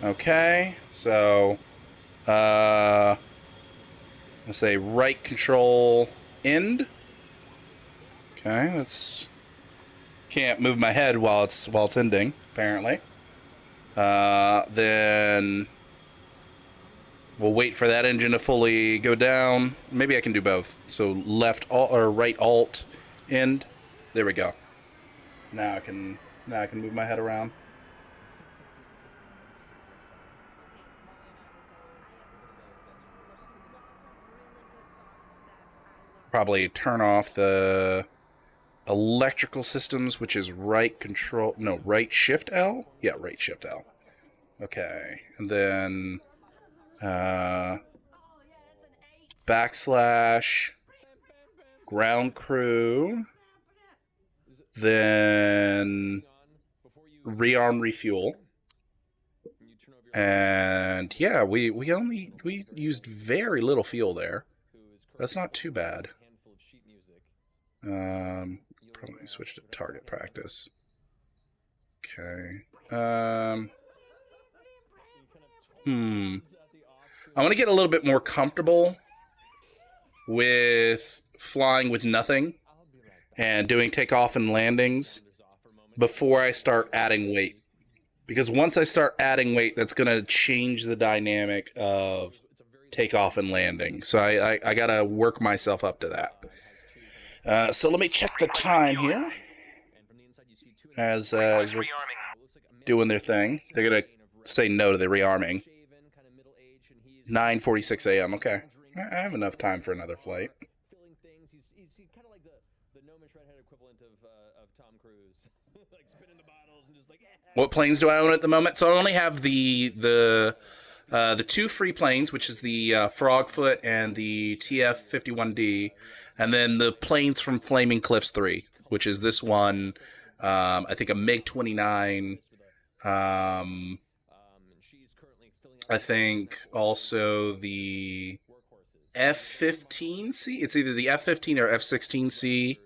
A: Okay. So, I'll say right control end. Okay, that's can't move my head while it's ending, apparently. Then we'll wait for that engine to fully go down. Maybe I can do both. So left alt or right alt end. There we go. Now I can move my head around. Probably turn off the electrical systems, which is right shift L? Yeah, right shift L. Okay. And then backslash ground crew. Then rearm refuel. And yeah, we used very little fuel there. That's not too bad. Probably switch to target practice. Okay. I want to get a little bit more comfortable with flying with nothing and doing takeoff and landings before I start adding weight. Because once I start adding weight, that's going to change the dynamic of takeoff and landing. So I got to work myself up to that. So let me check the time here. As they're doing their thing. They're going to say no to the rearming. 9:46 a.m. Okay. I have enough time for another flight.
C: He's kind of like the No Man's Redhead equivalent of Tom Cruise, like spinning the bottles and just like.
A: What planes do I own at the moment? So I only have the two free planes, which is the Frogfoot and the TF-51D, and then the planes from Flaming Cliffs 3, which is this one. I think a MiG-29. I think also the F-15C. It's either the F-15 or F-16C,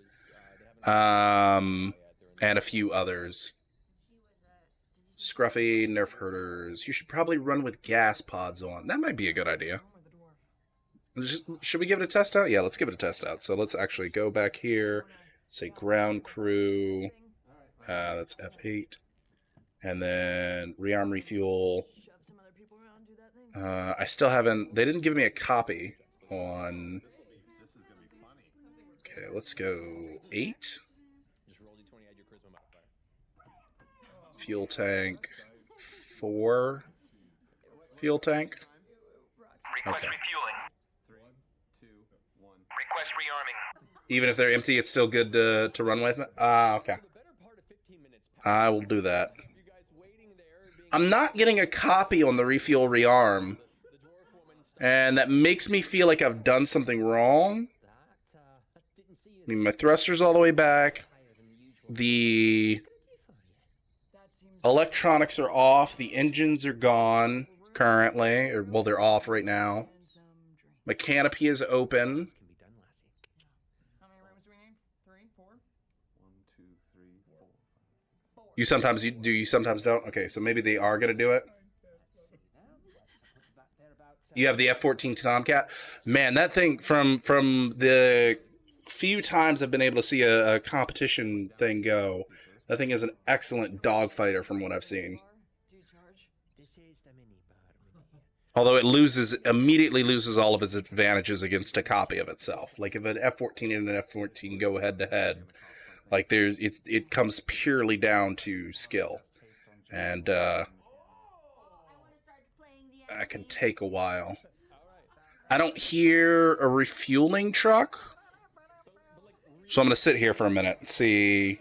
A: and a few others. Scruffy, Nerf Herders. You should probably run with gas pods on. That might be a good idea. Should we give it a test out? Yeah, let's give it a test out. So let's actually go back here. Say ground crew. That's F8. And then rearm refuel. I still haven't... They didn't give me a copy on... Okay, let's go 8. Fuel tank 4. Fuel tank.
B: Request refueling. Request rearming.
A: Even if they're empty, it's still good to run with? Okay. I will do that. I'm not getting a copy on the refuel rearm. And that makes me feel like I've done something wrong. I mean, my thruster's all the way back. The electronics are off. The engines are gone currently. Or, well, they're off right now. My canopy is open.
D: How many rooms do we need? 3, 4?
F: 1, 2, 3, 4.
A: You sometimes do, you sometimes don't? Okay, so maybe they are going to do it. You have the F-14 Tomcat. Man, that thing from the few times I've been able to see a competition thing go, that thing is an excellent dogfighter from what I've seen. Although it immediately loses all of its advantages against a copy of itself. Like if an F-14 and an F-14 go head to head, like it comes purely down to skill, and that can take a while. I don't hear a refueling truck, so I'm gonna sit here for a minute and see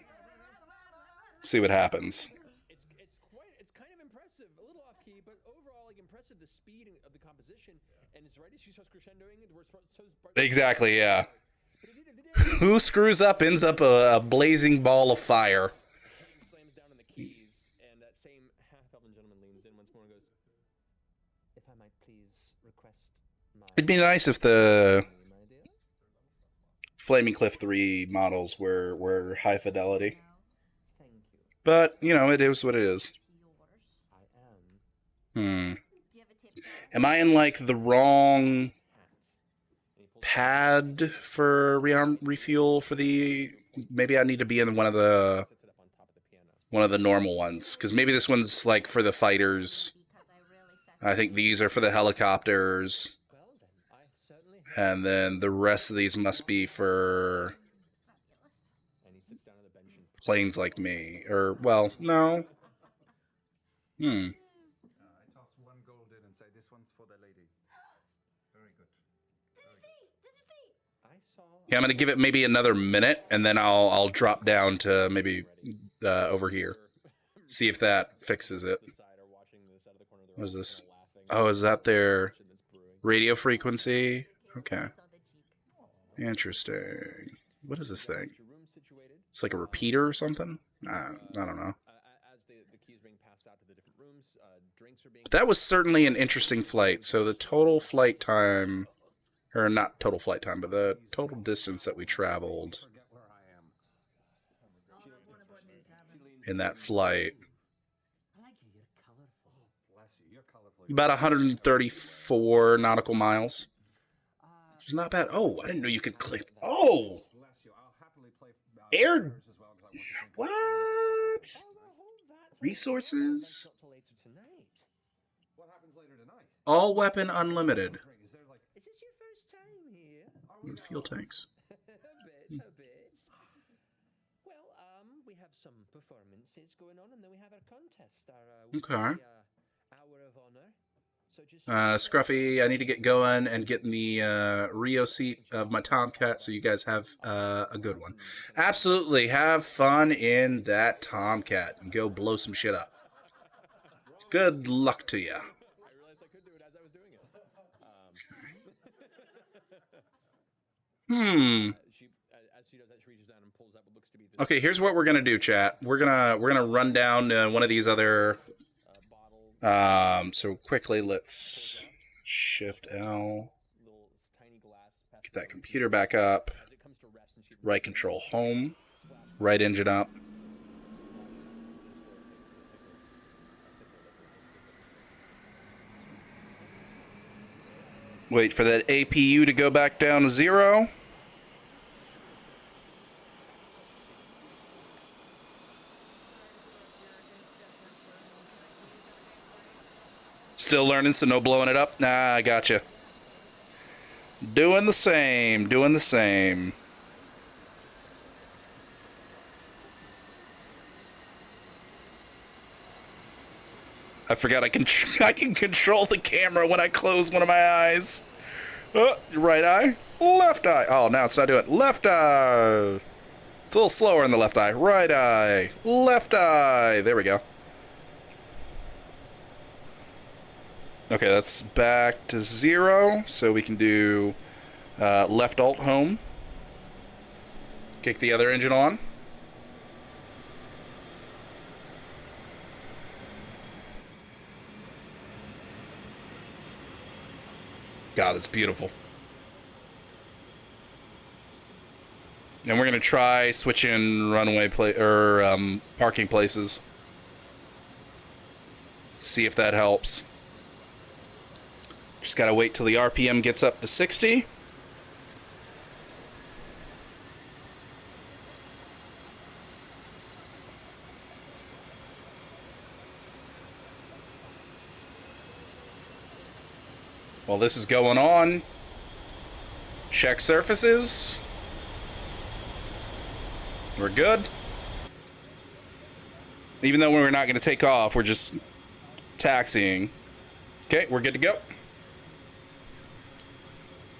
A: what happens.
C: It's kind of impressive, a little off key, but overall like impressive the speed of the composition, and it's right as she starts crescendoing it.
A: Exactly, yeah. Who screws up ends up a blazing ball of fire.
C: Slams down on the keys, and that same half-elven gentleman leans in once more and goes, "If I might please request my."
A: It'd be nice if the Flaming Cliff 3 models were high fidelity. But, you know, it is what it is. Am I in, like, the wrong pad for rearm refuel for the... Maybe I need to be in one of the normal ones. Because maybe this one's, like, for the fighters. I think these are for the helicopters. And then the rest of these must be for planes like me. Or, well, no.
F: I toss one gold in and say, this one's for the lady. Very good.
A: Yeah, I'm going to give it maybe another minute, and then I'll drop down to maybe over here. See if that fixes it. What is this? Oh, is that their radio frequency? Okay. Interesting. What is this thing? It's like a repeater or something? I don't know. But that was certainly an interesting flight. So the total flight time, or not total flight time, but the total distance that we traveled in that flight, about 134 nautical miles. Which is not bad. Oh, I didn't know you could click. Oh! Air... What? Resources? All weapon unlimited.
C: Is this your first time here?
A: Fuel tanks.
C: A bit. Well, we have some performances going on, and then we have our contest, our
A: Okay.
C: hour of honor. So just
A: Scruffy, I need to get going and get in the Rio seat of my Tomcat so you guys have a good one. Absolutely. Have fun in that Tomcat and go blow some shit up. Good luck to you.
C: I realized I could do it as I was doing it. As she does that, she reaches down and pulls out what looks to be the
A: Okay, here's what we're gonna do, chat. We're gonna run down one of these other. So quickly, let's Shift L.
C: little tiny glass.
A: Get that computer back up.
C: As it comes to rest, and she
A: Right control home. Right engine up. Wait for that APU to go back down to 0. Still learning, so no blowing it up? Nah, I gotcha. Doing the same, doing the same. I forgot I can control the camera when I close one of my eyes. Right eye, left eye. Oh, now it's not doing it. Left eye. It's a little slower in the left eye. Right eye, left eye. There we go. Okay, that's back to 0, so we can do left alt home. Kick the other engine on. God, that's beautiful. And we're gonna try switching runway parking places. See if that helps. Just gotta wait till the RPM gets up to 60. While this is going on, check surfaces. We're good. Even though we're not going to take off, we're just taxiing. Okay, we're good to go.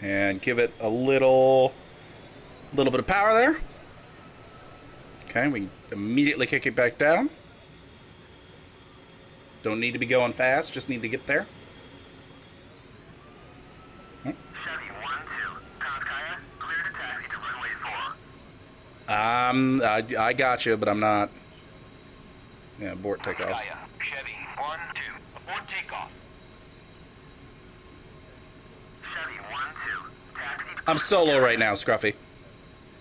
A: And give it a little bit of power there. Okay, we can immediately kick it back down. Don't need to be going fast, just need to get there.
B: Chevy 1-2. Kaya, clear to taxi to runway 4.
A: I got you, but I'm not. Yeah, abort takeoff.
B: Chevy 1-2. Abort takeoff. Chevy 1-2. Taxi to
A: I'm solo right now, Scruffy.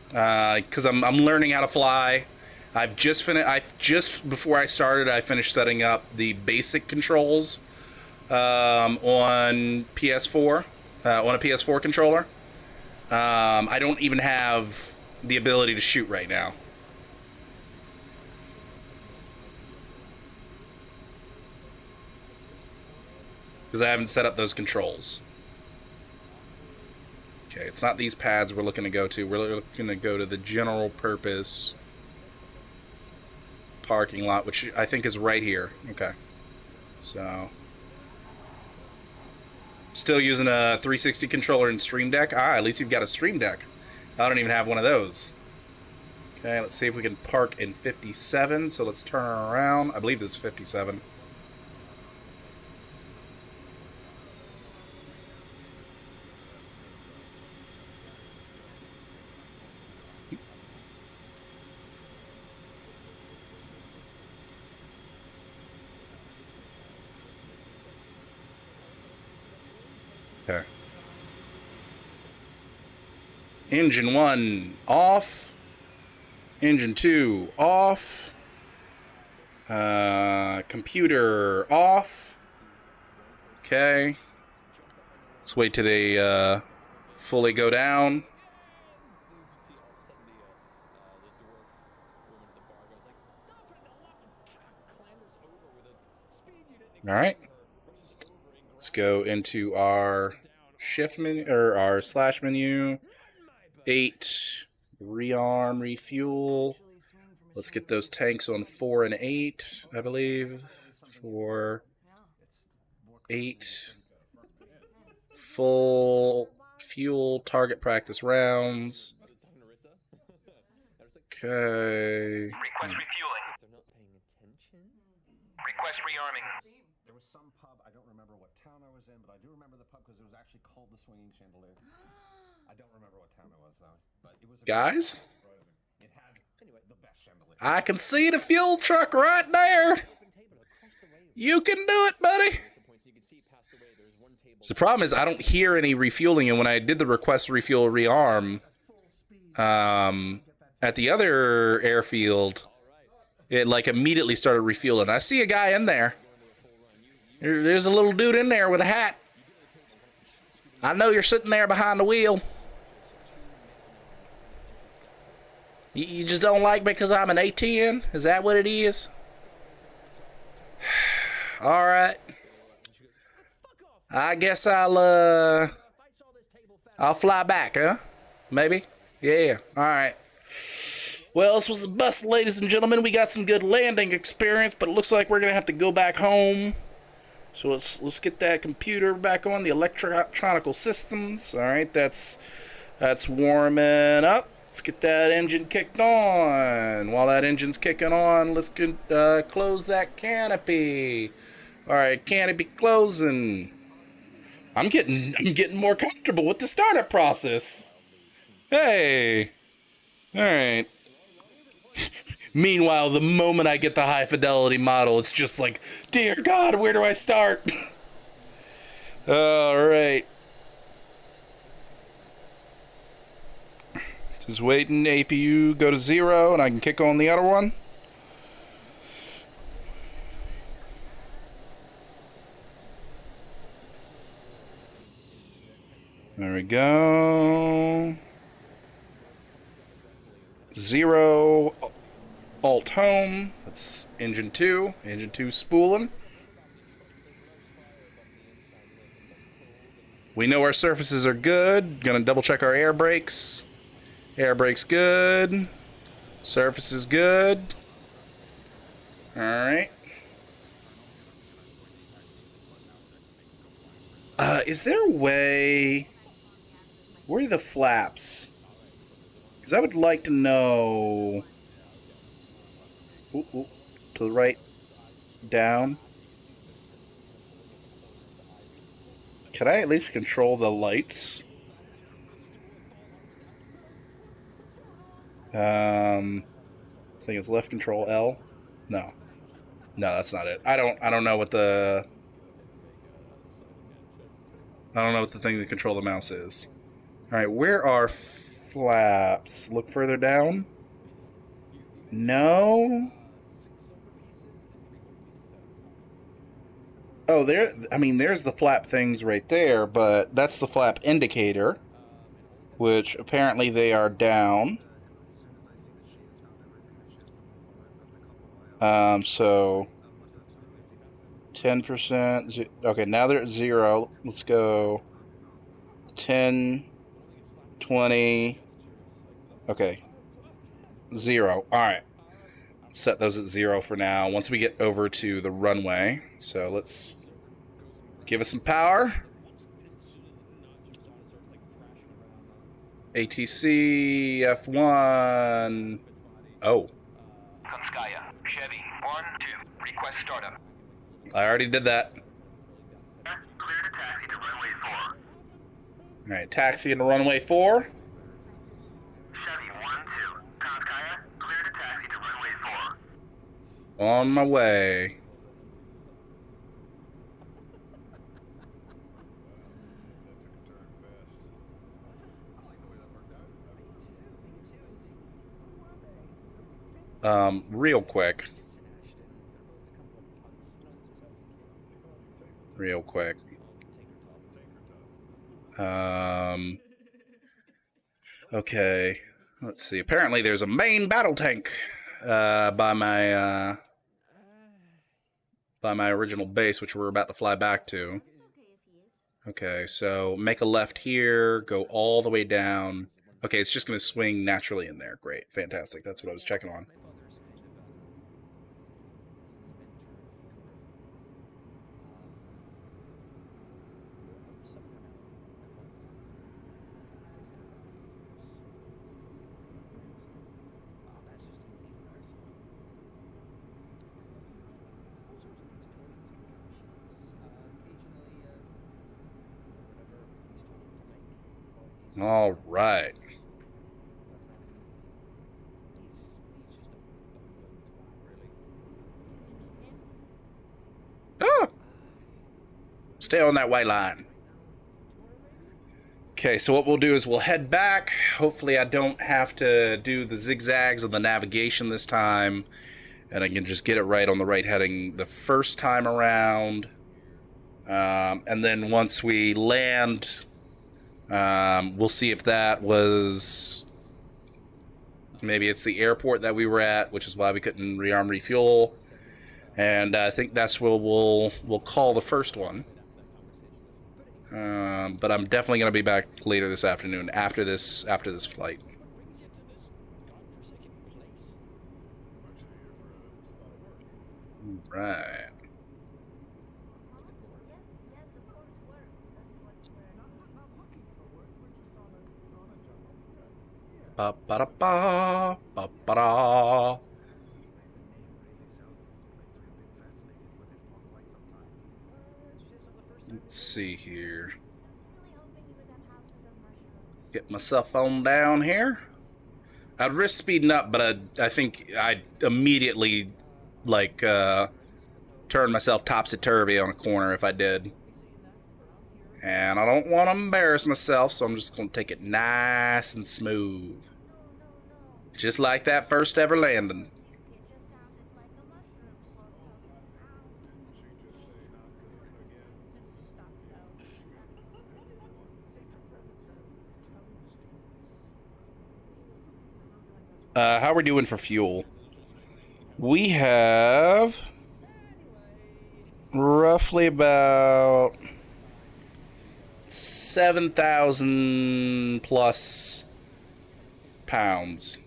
A: Because I'm learning how to fly. I've just before I started, I finished setting up the basic controls on PS4, on a PS4 controller. I don't even have the ability to shoot right now. Because I haven't set up those controls. Okay, it's not these pads we're looking to go to. We're looking to go to the general purpose parking lot, which I think is right here. Okay. So, still using a 360 controller and Stream Deck. At least you've got a Stream Deck. I don't even have one of those. Okay, let's see if we can park in 57. So let's turn around. I believe this is 57. Okay. Engine 1 off. Engine 2 off. Computer off. Okay. Let's wait till they fully go down. All right. Let's go into our shift menu, or our slash menu. 8, rearm, refuel. Let's get those tanks on 4 and 8, I believe. 4, 8. Full fuel, target practice rounds. Okay.
B: request refueling. Request rearming.
C: There was some pub, I don't remember what town I was in, but I do remember the pub because it was actually called the Swinging Chandelier. I don't remember what town it was though, but it was.
A: Guys,
C: It had the best chandelier.
A: I can see the fuel truck right there. You can do it, buddy. So the problem is I don't hear any refueling, and when I did the request refuel rearm at the other airfield, it like immediately started refueling. I see a guy in there. There's a little dude in there with a hat. I know you're sitting there behind the wheel. You just don't like me because I'm an A10? Is that what it is? All right. I guess I'll fly back, huh? Maybe? Yeah. All right. Well, this was a bus, ladies and gentlemen. We got some good landing experience, but it looks like we're going to have to go back home. So let's get that computer back on, the electronical systems. All right, that's warming up. Let's get that engine kicked on. While that engine's kicking on, let's close that canopy. All right, canopy closing. I'm getting more comfortable with the startup process. Hey. All right. Meanwhile, the moment I get the high fidelity model, it's just like, dear God, where do I start? All right. Just waiting, APU go to 0, and I can kick on the other one. There we go. 0 alt home. That's engine 2. Engine 2 spooling. We know our surfaces are good. Gonna double check our air brakes. Air brakes good. Surface is good. Alright. Is there a way... Where are the flaps? Because I would like to know... Ooh, ooh, to the right. Down. Can I at least control the lights? I think it's left control L. No. No, that's not it. I don't know what the... I don't know what the thing to control the mouse is. Alright, where are flaps? Look further down? No? Oh, there... I mean, there's the flap things right there, but that's the flap indicator, which apparently they are down. So... 10%... Okay, now they're at 0. Let's go... 10... 20... Okay. 0. Alright. Set those at 0 for now. Once we get over to the runway. So let's give us some power. ATC F1. Oh.
B: Konskaya, Chevy, 1, 2. Request startup.
A: I already did that.
B: Clear to taxi to runway 4.
A: Alright, taxi into runway 4.
B: Chevy 1, 2. Konskaya, clear to taxi to runway 4.
A: On my way. Real quick. Real quick. Okay. Let's see. Apparently there's a main battle tank by my original base, which we're about to fly back to. Okay, so make a left here, go all the way down. Okay, it's just going to swing naturally in there. Great, fantastic. That's what I was checking on. All right. Ah! Stay on that white line. Okay, so what we'll do is we'll head back. Hopefully I don't have to do the zigzags of the navigation this time, and I can just get it right on the right heading the first time around. And then once we land, we'll see if that was... Maybe it's the airport that we were at, which is why we couldn't rearm refuel. And I think that's where we'll call the first one. But I'm definitely going to be back later this afternoon after this flight. Right. Ba ba da ba ba ba da. Let's see here. Get my cell phone down here. I'd risk speeding up, but I think I'd immediately like turn myself topsy-turvy on a corner if I did. And I don't want to embarrass myself, so I'm just going to take it nice and smooth. Just like that first ever landing. How are we doing for fuel? We have roughly about 7,000 plus pounds.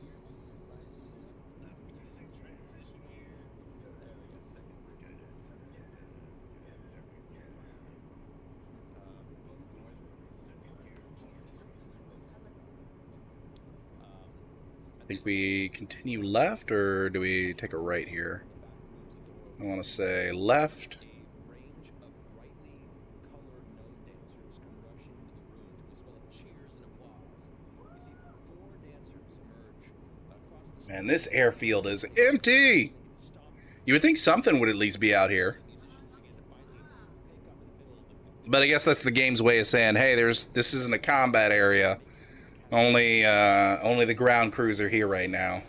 A: Think we continue left, or do we take a right here? I want to say left. Man, this airfield is empty! You would think something would at least be out here. But I guess that's the game's way of saying, hey, this isn't a combat area. Only the ground crews are here right now.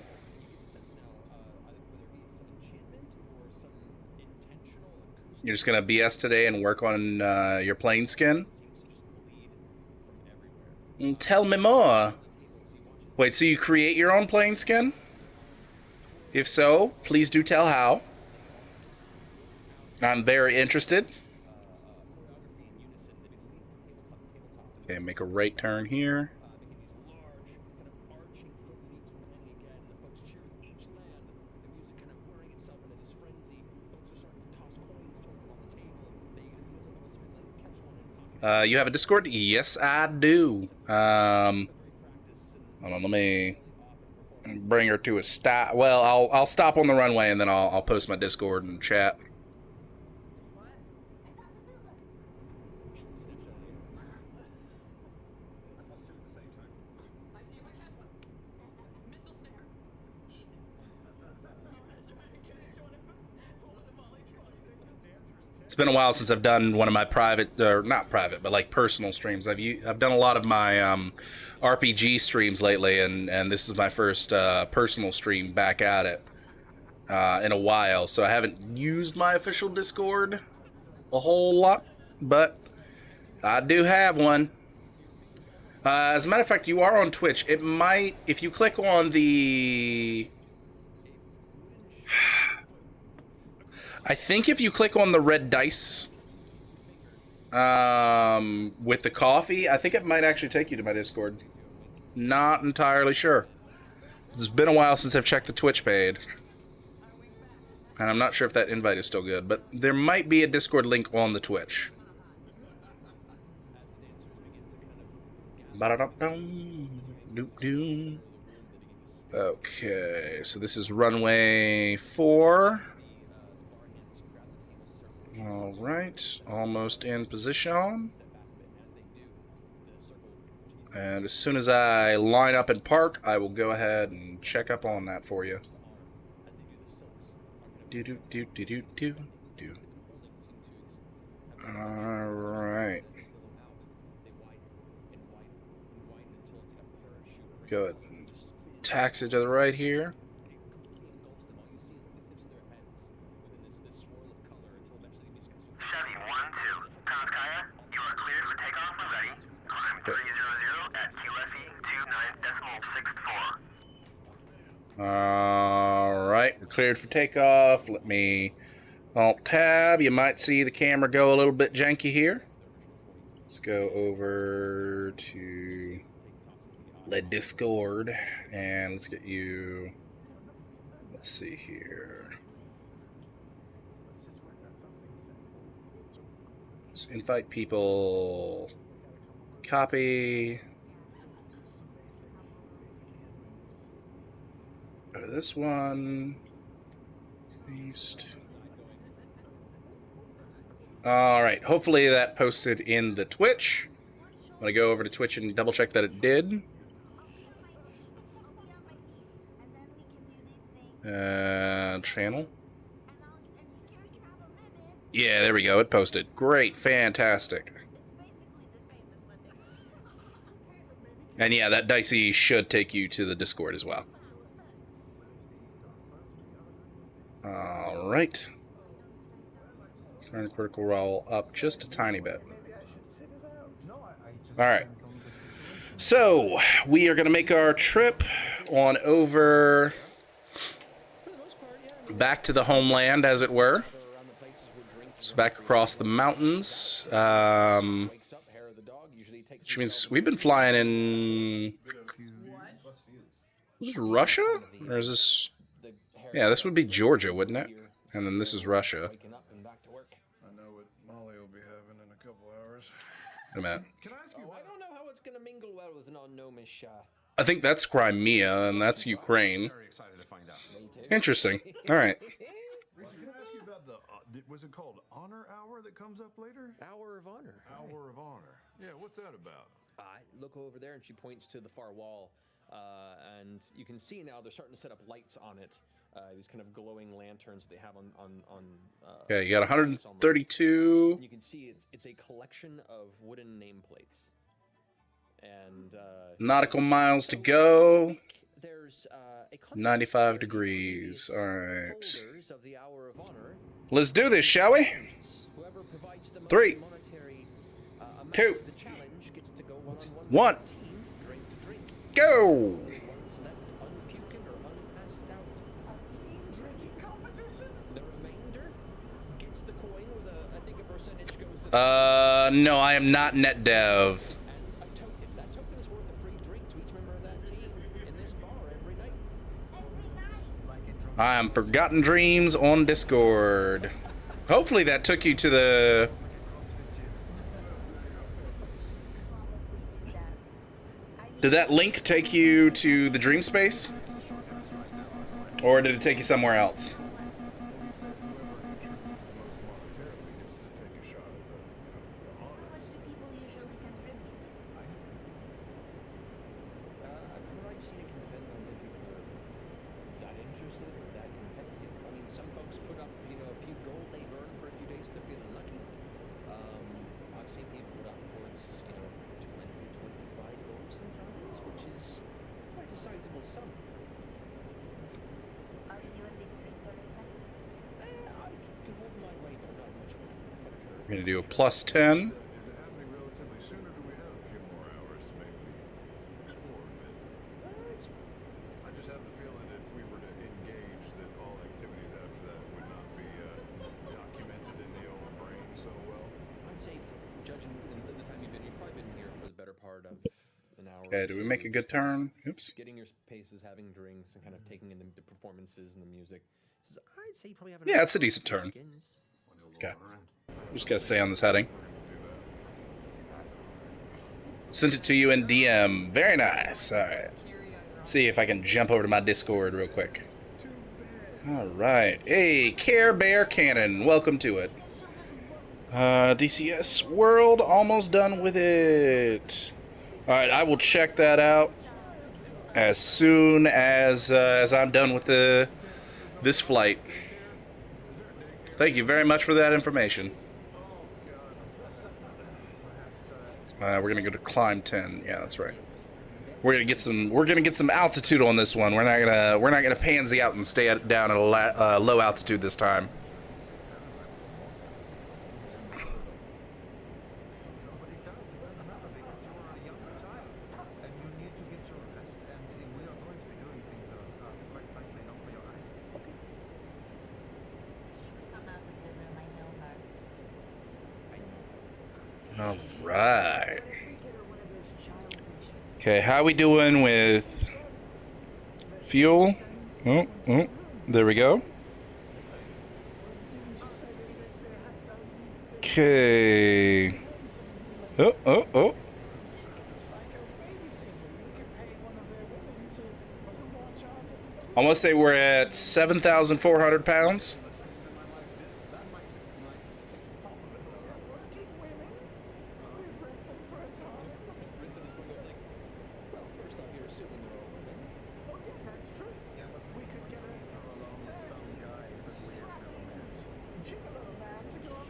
A: You're just gonna BS today and work on your plane skin? Tell me more. Wait, so you create your own plane skin? If so, please do tell how. I'm very interested. Okay, make a right turn here. You have a Discord? Yes, I do. Hold on, let me bring her to a stop. Well, I'll stop on the runway and then I'll post my Discord and chat. It's been a while since I've done one of my private, or not private, but like personal streams. I've done a lot of my RPG streams lately, and this is my first personal stream back at it in a while. So I haven't used my official Discord a whole lot, but I do have one. As a matter of fact, you are on Twitch. It might, if you click on the... I think if you click on the red dice with the coffee, I think it might actually take you to my Discord. Not entirely sure. It's been a while since I've checked the Twitch page. And I'm not sure if that invite is still good, but there might be a Discord link on the Twitch. Okay, so this is runway 4. All right, almost in position. And as soon as I line up and park, I will go ahead and check up on that for you. Do. All right. Go ahead and taxi to the right here. Alright, we're cleared for takeoff. Let me Alt Tab. You might see the camera go a little bit janky here. Let's go over to the Discord and let's get you. Let's see here. Let's invite people. Copy. Go to this one. Paste. Alright, hopefully that posted in the Twitch. I'm going to go over to Twitch and double check that it did. Channel. Yeah, there we go. It posted. Great. Fantastic. And yeah, that dicey should take you to the Discord as well. All right. Turn critical roll up just a tiny bit. All right. So we are going to make our trip on over
G: For the most part, yeah. I mean,
A: back to the homeland, as it were.
G: gather around the places where drinks
A: So back across the mountains.
G: wakes up, hair of the dog, usually takes
A: Which means we've been flying in. Is this Russia? Or is this.
G: the hair
A: Yeah, this would be Georgia, wouldn't it? And then this is Russia.
G: waking up and back to work.
F: I know what Molly will be having in a couple hours.
A: Wait a minute.
F: Can I ask you
G: Oh, I don't know how it's gonna mingle well with an unknown Shah.
A: I think that's Crimea, and that's Ukraine.
F: Very excited to find out.
A: Interesting. All right.
F: Reese, can I ask you about the, was it called Honor Hour that comes up later?
G: Hour of honor.
F: Hour of Honor. Yeah, what's that about?
G: Look over there, and she points to the far wall, and you can see now they're starting to set up lights on it. These kind of glowing lanterns they have on.
A: Okay, you got 132.
G: You can see it's a collection of wooden nameplates, and
A: Nautical miles to go.
G: there's a
A: 95 degrees. All right.
G: holders of the Hour of Honor.
A: Let's do this, shall we?
G: Whoever provides the most
A: 3,
G: monetary amount
A: 2,
G: to the challenge gets to go one-on-one
A: 1.
G: with the team, drink to drink.
A: Go!
G: The ones left unpuking or unpassed out.
D: Team drinking competition?
G: The remainder gets the coin with I think a percentage goes to the
A: No, I am not net dev.
G: and a token. That token is worth a free drink to each member of that team in this bar every night.
A: I am Forgotten Dreams on Discord. Hopefully that took you to the... Did that link take you to the dream space? Or did it take you somewhere else?
E: How much do people usually contribute?
G: From what I've seen, it can depend on if people are that interested or that competitive. I mean, some folks put up, a few gold they've earned for a few days and they're feeling lucky. I've seen people put up towards, 20, 25 gold sometimes, which is quite a sizable sum.
E: Are you a big drinker, Lisa?
G: I can hold my weight, but I'm not much of a competitor.
A: We're going to do a plus 10.
F: Is it happening relatively soon, or do we have a few more hours to maybe explore a bit? I just have the feeling if we were to engage, that all activities after that would not be documented in the old brain so well.
G: I'd say, judging the time you've been, you've probably been here for the better part of an hour.
A: Okay, do we make a good turn? Oops.
G: Getting your paces, having drinks, and kind of taking in the performances and the music. I'd say you probably have.
A: Yeah, it's a decent turn. Okay. Just gotta stay on this heading. Sent it to you in DM. Very nice. Alright. See if I can jump over to my Discord real quick. Alright. Hey, Care Bear Cannon. Welcome to it. DCS World. Almost done with it. Alright, I will check that out as soon as I'm done with this flight. Thank you very much for that information. We're gonna go to climb 10. Yeah, that's right. We're gonna get some altitude on this one. We're not gonna pansy out and stay down at a low altitude this time.
F: But it doesn't matter because you are a younger child and you need to get your rest, and we are going to be doing things that are quite frankly not for your eyes. Okay.
E: She would come out of the room, I know her.
A: All right. Okay, how we doing with fuel? Oh, there we go. Okay. Oh. I want to say we're at 7,400 pounds.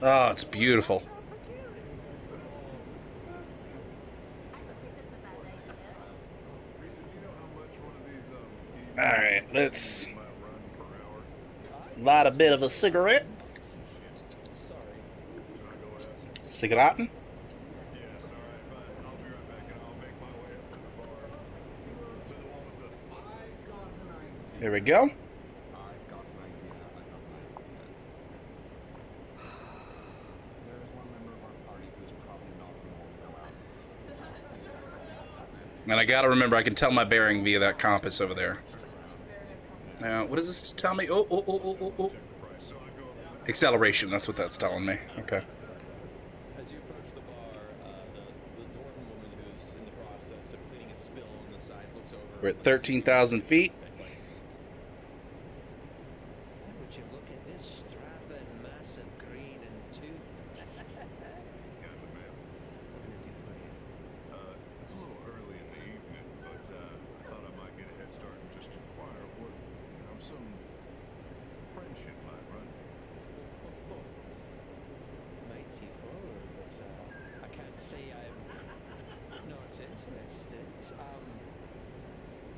A: Oh, it's beautiful. All right, let's light a bit of a cigarette. Cigarette. There we go.
C: I've got an idea. There is one member of our party who's probably not going to want to go out.
A: And I gotta remember, I can tell my bearing via that compass over there. Now, what does this tell me? Oh. Acceleration, that's what that's telling me. Okay.
G: As you approach the bar, the dwarven woman who's in the process of cleaning a spill on the side looks over.
A: We're at 13,000 feet.
G: Would you look at this strapping, massive green and tooth?
F: Got the map.
G: What can I do for you?
F: It's a little early in the evening, but I thought I might get a head start and just inquire what, some friendship might run me.
G: Mighty forward, but I can't say I'm not interested.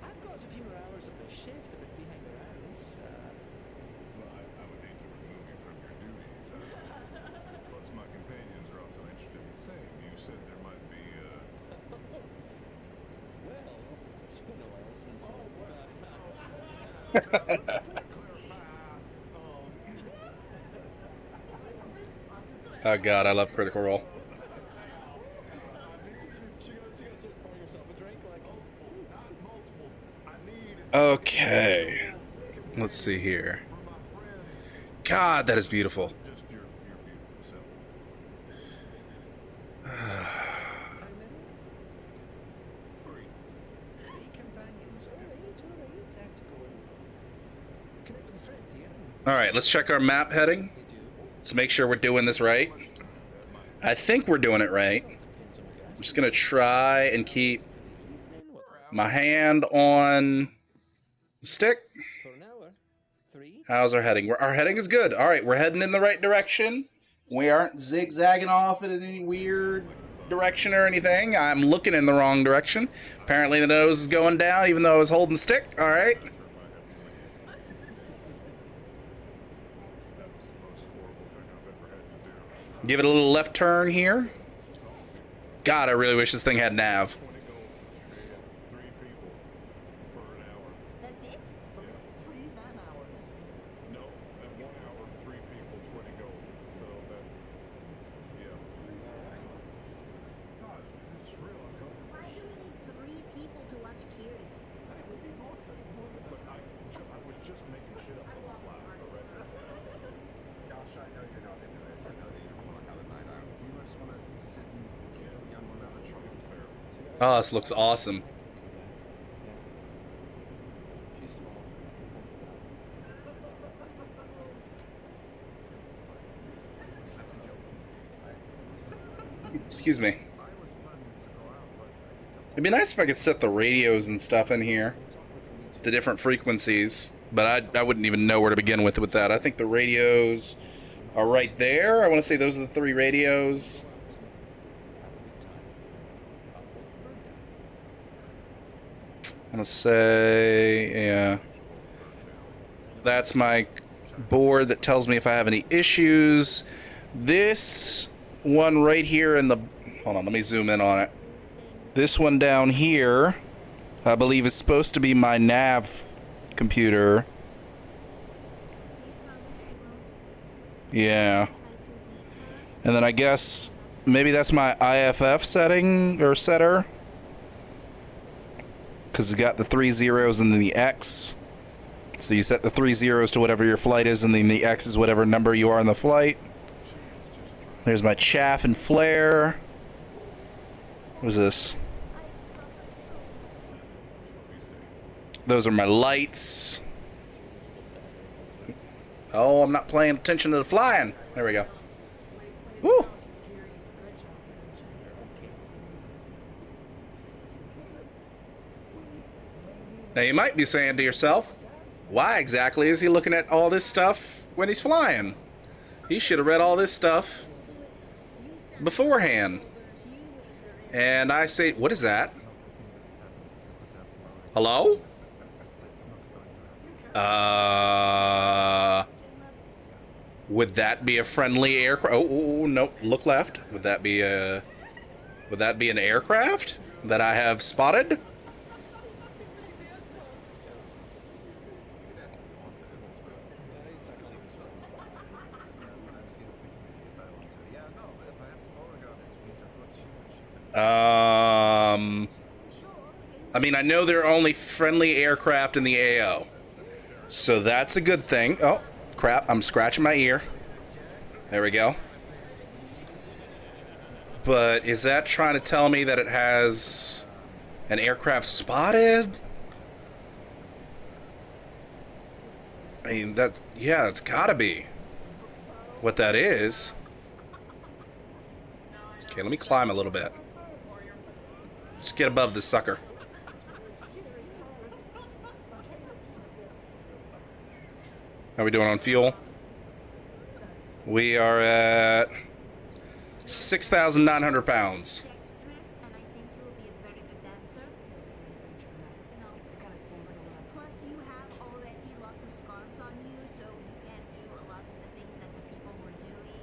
G: I've got a few more hours of my shift, but if you hang around,
F: Well, I would hate to remove you from your duties. Plus, my companions are also interested in the same. You said there might be,
G: well, it's been a while since
A: Oh god, I love Critical Role.
G: She goes pouring herself a drink like,
F: not multiples. I need
A: Okay. Let's see here.
F: for my friends.
A: God, that is beautiful.
F: Just your beautiful self.
G: Three companions. All right. I have to go and connect with a friend here.
A: Alright, let's check our map heading.
G: They do.
A: Let's make sure we're doing this right. I think we're doing it right. I'm just gonna try and keep my hand on the stick.
G: For an hour. 3.
A: How's our heading? Our heading is good. Alright, we're heading in the right direction. We aren't zigzagging off in any weird direction or anything. I'm looking in the wrong direction. Apparently the nose is going down even though I was holding the stick. Alright.
F: That was the most horrible thing I've ever had to do.
A: Give it a little left turn here. God, I really wish this thing had nav.
F: 20 gold. They had 3 people for an hour.
E: That's it?
D: Three man hours.
F: No, at 1 hour, 3 people, 20 gold. So that's, yeah. Gosh, it's real uncomfortable.
E: Why do we need 3 people to watch Kiri?
F: It would be more than but I was just making shit up on the fly, alright?
C: Gosh, I know you're not into this. I know that you want to have a night out. Do you just want to sit and keep the young one out of trouble?
A: Oh, this looks awesome.
G: She's small.
C: That's a joke.
A: Excuse me.
F: I was planning to go out, but
A: It'd be nice if I could set the radios and stuff in here. The different frequencies. But I wouldn't even know where to begin with that. I think the radios are right there. I want to say those are the 3 radios. I want to say, yeah. That's my board that tells me if I have any issues. This one right here in the... Hold on, let me zoom in on it. This one down here, I believe, is supposed to be my nav computer. Yeah. And then I guess maybe that's my IFF setting or setter. Because it's got the 3 zeros and then the X. So you set the 3 zeros to whatever your flight is, and then the X is whatever number you are in the flight. There's my chaff and flare. What is this? Those are my lights. Oh, I'm not paying attention to the flying. There we go. Woo! Now you might be saying to yourself, why exactly is he looking at all this stuff when he's flying? He should have read all this stuff beforehand. And I say, what is that? Hello? Would that be a friendly aircraft? Oh, no, look left. Would that be an aircraft that I have spotted? I mean, I know there are only friendly aircraft in the AO, so that's a good thing. Oh, crap, I'm scratching my ear. There we go. But is that trying to tell me that it has an aircraft spotted? I mean, yeah, it's gotta be what that is. Okay, let me climb a little bit. Let's get above this sucker. How are we doing on fuel? We are at 6,900 pounds.
E: Extras, and I think you will be a very good dancer. No. Plus, you have already lots of scars on you, so you can't do a lot of the things that the people were doing.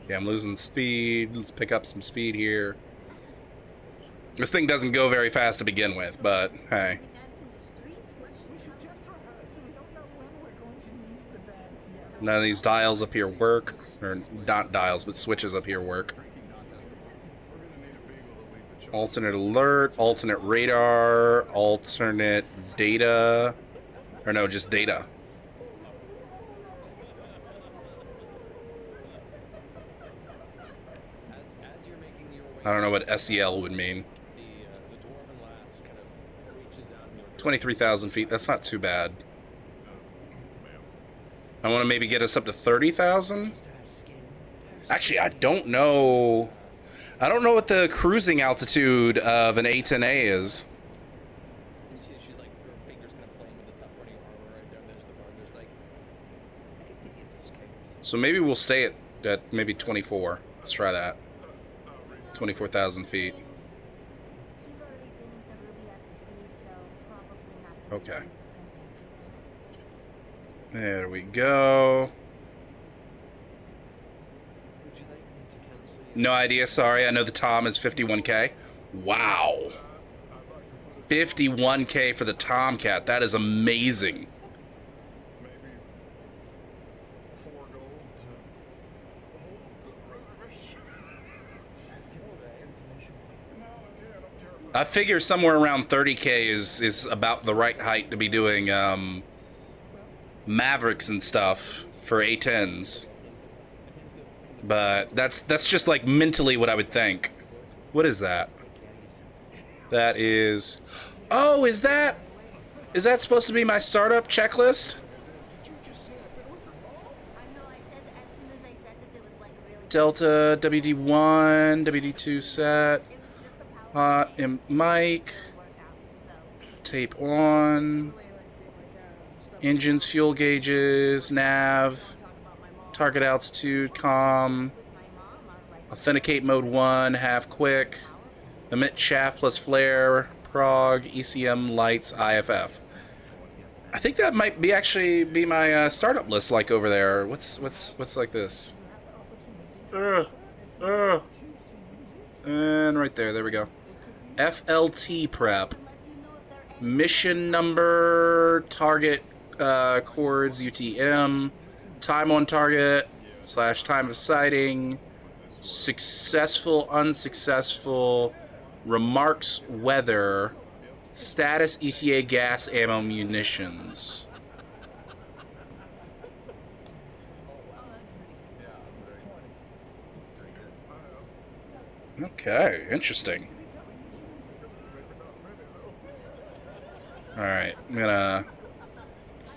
A: Yeah, I'm losing speed. Let's pick up some speed here. This thing doesn't go very fast to begin with, but hey.
E: We dance in the street. What should we have?
D: Just rehearse. We don't know when we're going to need the dance yet.
A: None of these dials up here work. Or not dials, but switches up here work. Alternate alert, alternate radar, alternate data. Or no, just data.
G: As you're making your way,
A: I don't know what SEL would mean.
G: the dwarven lass kind of reaches out in your direction.
A: 23,000 feet, that's not too bad. I want to maybe get us up to 30,000? Actually, I don't know. I don't know what the cruising altitude of an A10A is.
G: And you see she's like, her fingers kind of playing with the top front of your armor right there, and there's the bar, and there's like, I could give you a discount.
A: So maybe we'll stay at maybe 24. Let's try that. 24,000 feet.
E: He's already doing the Ruby at the sea, so probably not.
A: Okay. There we go.
G: Would you like me to cancel you?
A: No idea, sorry. I know the Tom is 51K. Wow. 51K for the Tomcat. That is amazing.
F: Maybe 4 gold to hold the reservation.
A: I figure somewhere around 30K is about the right height to be doing Mavericks and stuff for A10s. But that's just like mentally what I would think. What is that? That is... Oh, is that supposed to be my startup checklist?
E: I know. I said as soon as I said that there was like really.
A: Delta, WD1, WD2 set,
E: It was just a power.
A: and mic,
E: Workout, so.
A: tape on, engines, fuel gauges, nav, target altitude, comm,
E: With my mom, are like
A: authenticate mode 1, half quick, emit shaft plus flare, prog, ECM lights, IFF. I think that might be actually be my startup list like over there. What's like this? And right there we go. FLT prep.
E: let you know if they're
A: Mission number, target chords, UTM, time on target, / time of sighting, successful, unsuccessful, remarks, weather, status, ETA, gas, ammo, munitions. Okay, interesting. Alright, I'm gonna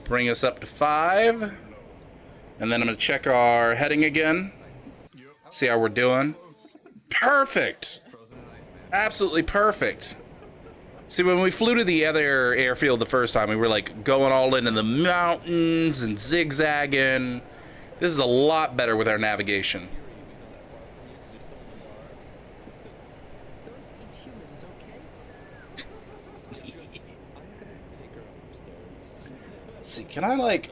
A: bring us up to 5. And then I'm gonna check our heading again. See how we're doing. Perfect! Absolutely perfect. See, when we flew to the other airfield the first time, we were like going all into the mountains and zigzagging. This is a lot better with our navigation.
G: Don't eat humans, okay? I'm gonna take her upstairs.
A: Let's see, can I like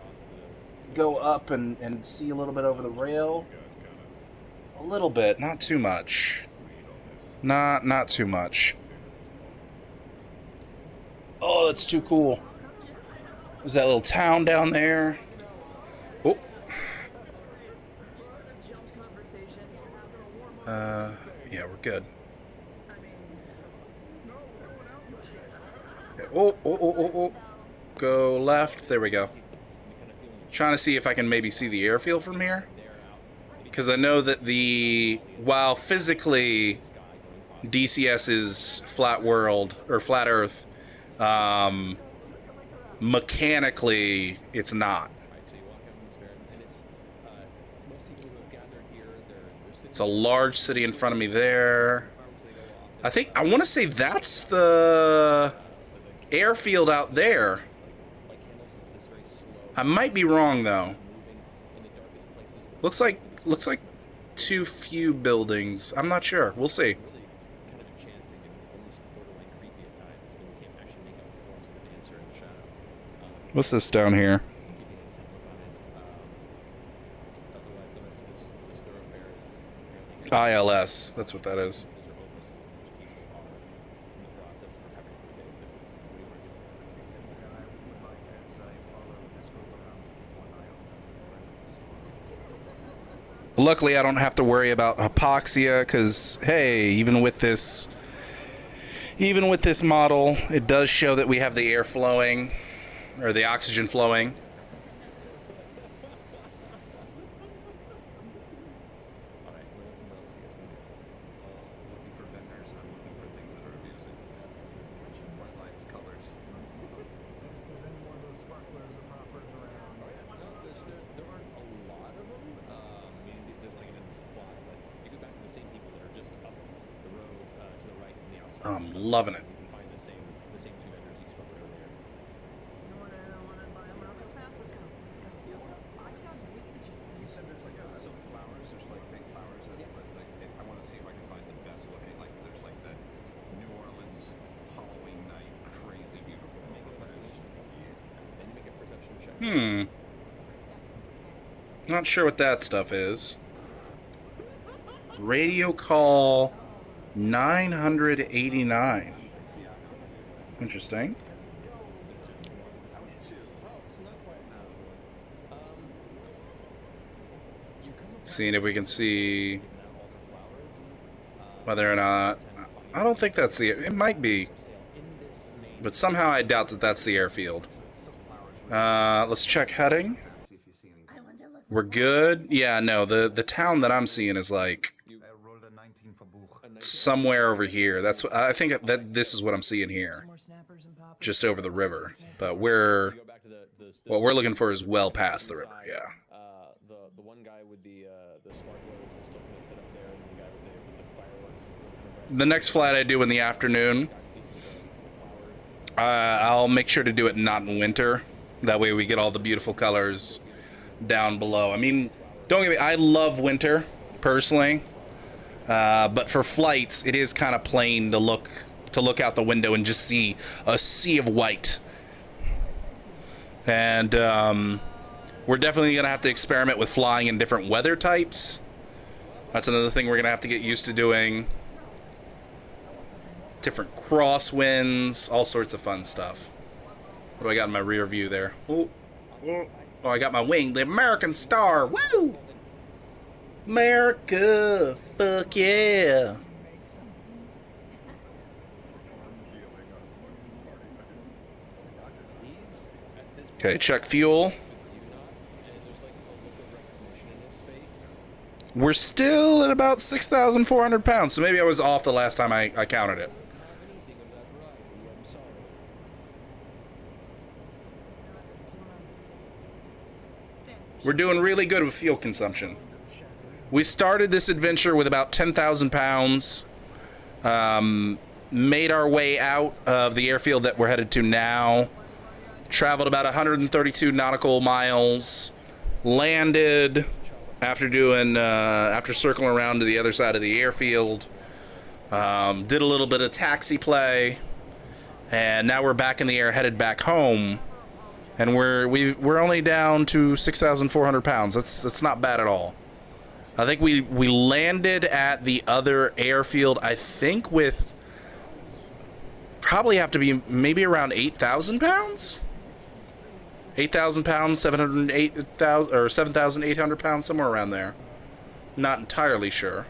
A: go up and see a little bit over the rail? A little bit, not too much. Not too much. Oh, that's too cool. There's that little town down there. Oh. Good.
D: I mean,
A: Oh. Go left. There we go. Trying to see if I can maybe see the airfield from here. Because I know that while physically DCS is flat world, or flat earth, mechanically it's not. It's a large city in front of me there. I want to say that's the airfield out there. I might be wrong though. Looks like too few buildings. I'm not sure. We'll see. What's this down here? ILS. That's what that is. Luckily, I don't have to worry about hypoxia because, hey, even with this model, it does show that we have the air flowing, or the oxygen flowing.
F: Looking for vendors. I'm looking for things that are abusing. Bright lights, colors. If there's any more of those sparklers or poppers around.
G: Oh yeah, no, there aren't a lot of them. Meaning there's like an end supply, but you go back to the same people that are just up the road to the right from the outside.
A: I'm loving it.
G: You can find the same two vendors you spoke about earlier.
D: you wanna buy them real fast? Let's go. Let's go steal some. I can't. We could just
F: You
D: use
F: said there's like some flowers. There's like fake flowers that, I want to see if I can find the best looking. Like there's like that New Orleans Halloween night, crazy beautiful.
G: And you make a perception check.
A: Not sure what that stuff is. Radio call 989. Interesting. Seeing if we can see whether or not... I don't think that's the... It might be. But somehow I doubt that that's the airfield. Let's check heading. We're good. Yeah, no, the town that I'm seeing is like somewhere over here. That's what I think that this is what I'm seeing here.
D: more snappers and poppers.
A: Just over the river. But what we're looking for is well past the river, yeah.
G: The one guy with the sparklers is still kind of set up there, and the guy with the fireworks is still kind of
A: The next flight I do in the afternoon, I'll make sure to do it not in winter. That way we get all the beautiful colors down below. I mean, don't get me, I love winter, personally. But for flights, it is kind of plain to look out the window and just see a sea of white. And we're definitely going to have to experiment with flying in different weather types. That's another thing we're going to have to get used to doing. Different crosswinds, all sorts of fun stuff. What do I got in my rear view there? Oh, I got my wing, the American Star. Woo! America, fuck yeah. Okay, check fuel. We're still at about 6,400 pounds, so maybe I was off the last time I counted it. We're doing really good with fuel consumption. We started this adventure with about 10,000 pounds. Made our way out of the airfield that we're headed to now. Traveled about 132 nautical miles. Landed after circling around to the other side of the airfield. Did a little bit of taxi play. And now we're back in the air, headed back home. And we're only down to 6,400 pounds. That's not bad at all. I think we landed at the other airfield, I think, with probably have to be maybe around 8,000 pounds? 8,000 pounds, 708,000 or 7,800 pounds, somewhere around there. Not entirely sure.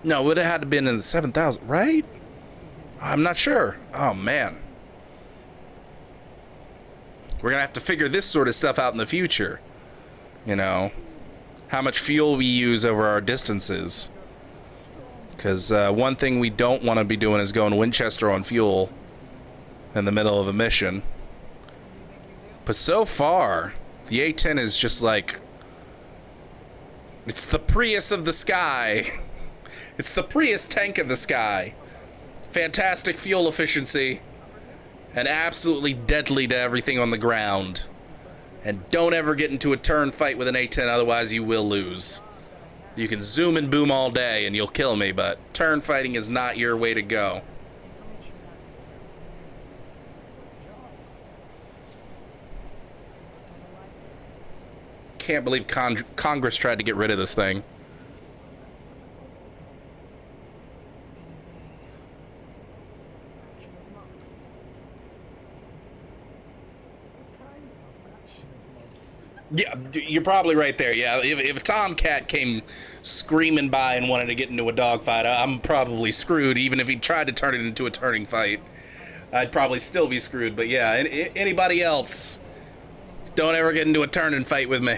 A: No, it would have had to been in the 7,000, right? I'm not sure. Oh, man. We're going to have to figure this sort of stuff out in the future. You know, how much fuel we use over our distances. Because one thing we don't want to be doing is going Winchester on fuel in the middle of a mission. But so far, the A-10 is just like... It's the Prius of the sky. It's the Prius tank of the sky. Fantastic fuel efficiency. And absolutely deadly to everything on the ground. And don't ever get into a turn fight with an A-10, otherwise you will lose. You can zoom and boom all day and you'll kill me, but turn fighting is not your way to go. Can't believe Congress tried to get rid of this thing. Yeah, you're probably right there. Yeah, if a Tomcat came screaming by and wanted to get into a dogfight, I'm probably screwed. Even if he tried to turn it into a turning fight, I'd probably still be screwed. But yeah, anybody else, don't ever get into a turning fight with me.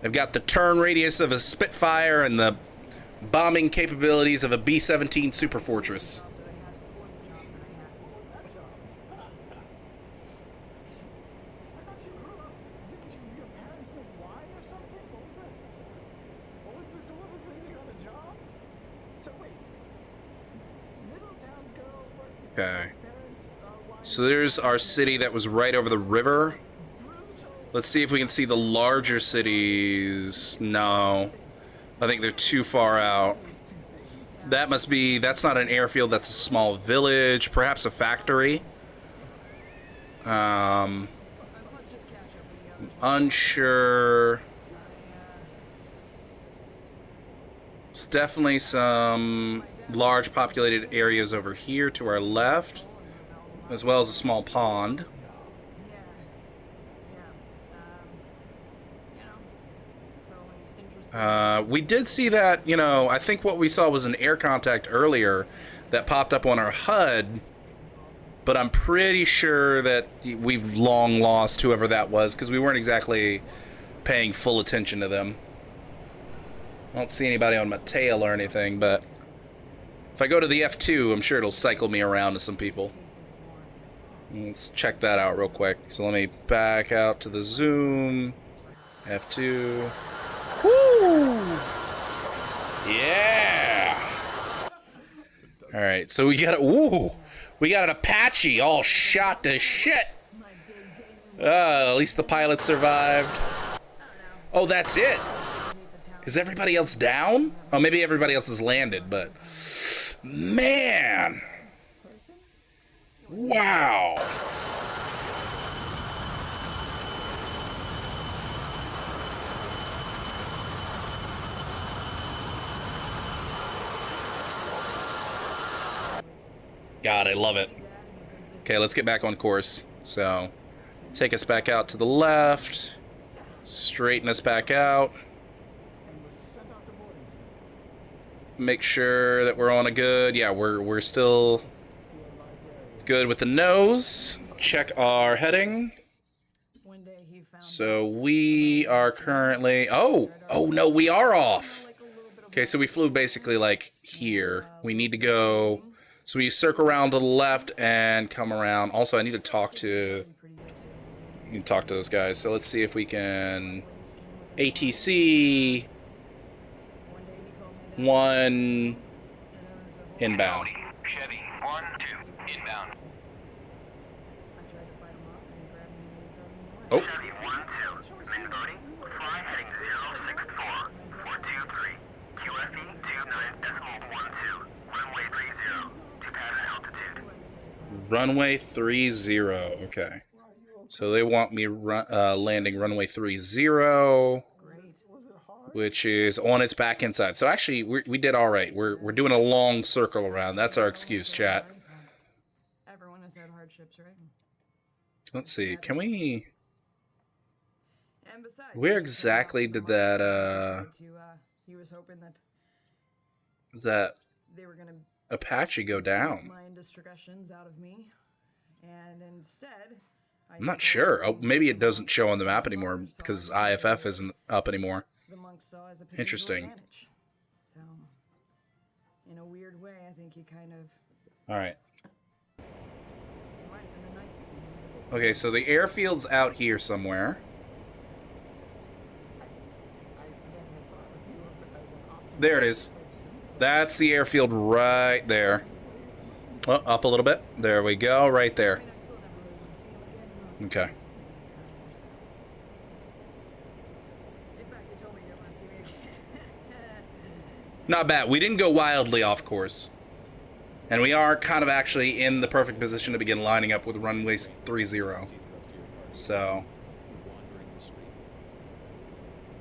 A: They've got the turn radius of a Spitfire and the bombing capabilities of a B-17 Super Fortress. Okay. So there's our city that was right over the river. Let's see if we can see the larger cities. No. I think they're too far out. That must be... That's not an airfield. That's a small village. Perhaps a factory. Unsure. It's definitely some large populated areas over here to our left, as well as a small pond. We did see that, you know, I think what we saw was an air contact earlier that popped up on our HUD, but I'm pretty sure that we've long lost whoever that was because we weren't exactly paying full attention to them. I don't see anybody on my tail or anything, but if I go to the F2, I'm sure it'll cycle me around to some people. Let's check that out real quick. So let me back out to the zoom. F2. Woo! Yeah! Alright, so we got an Apache all shot to shit! At least the pilot survived. Oh, that's it? Is everybody else down? Oh, maybe everybody else has landed, but... Man! Wow! God, I love it. Okay, let's get back on course. So, take us back out to the left. Straighten us back out. Make sure that we're on a good... Yeah, we're still good with the nose. Check our heading. So we are currently... Oh no, we are off. Okay, so we flew basically like here. We need to go... So we circle around to the left and come around. Also, I need to talk to... You can talk to those guys. So let's see if we can... ATC... 1... Inbound.
B: Chevy 1-2 inbound.
A: Oh.
B: Chevy 1-2 Minbody, fly heading 064 423 QFE 29.12 runway 30 to pattern altitude.
A: Runway 30. Okay. So they want me landing runway 30, which is on its back inside. So actually, we did all right. We're doing a long circle around. That's our excuse, chat.
D: Everyone has had hardship ships, right?
A: Let's see. Can we?
D: And besides,
A: Where exactly did that
D: he was hoping that
A: that
D: they were gonna
A: Apache go down?
D: my indiscretions out of me, and instead,
A: I'm not sure. Oh, maybe it doesn't show on the map anymore because IFF isn't up anymore.
D: the monk saw as a potential
A: Interesting.
D: advantage. So, in a weird way, I think he kind of
A: All right.
D: might have been the nicest thing he ever did.
A: Okay, so the airfield's out here somewhere. There it is. That's the airfield right there. Oh, up a little bit. There we go, right there.
D: I mean, I still never really want to see him again.
A: Okay.
D: In fact, you told me you didn't want to see me again.
A: Not bad. We didn't go wildly off course. And we are kind of actually in the perfect position to begin lining up with runway 30. So,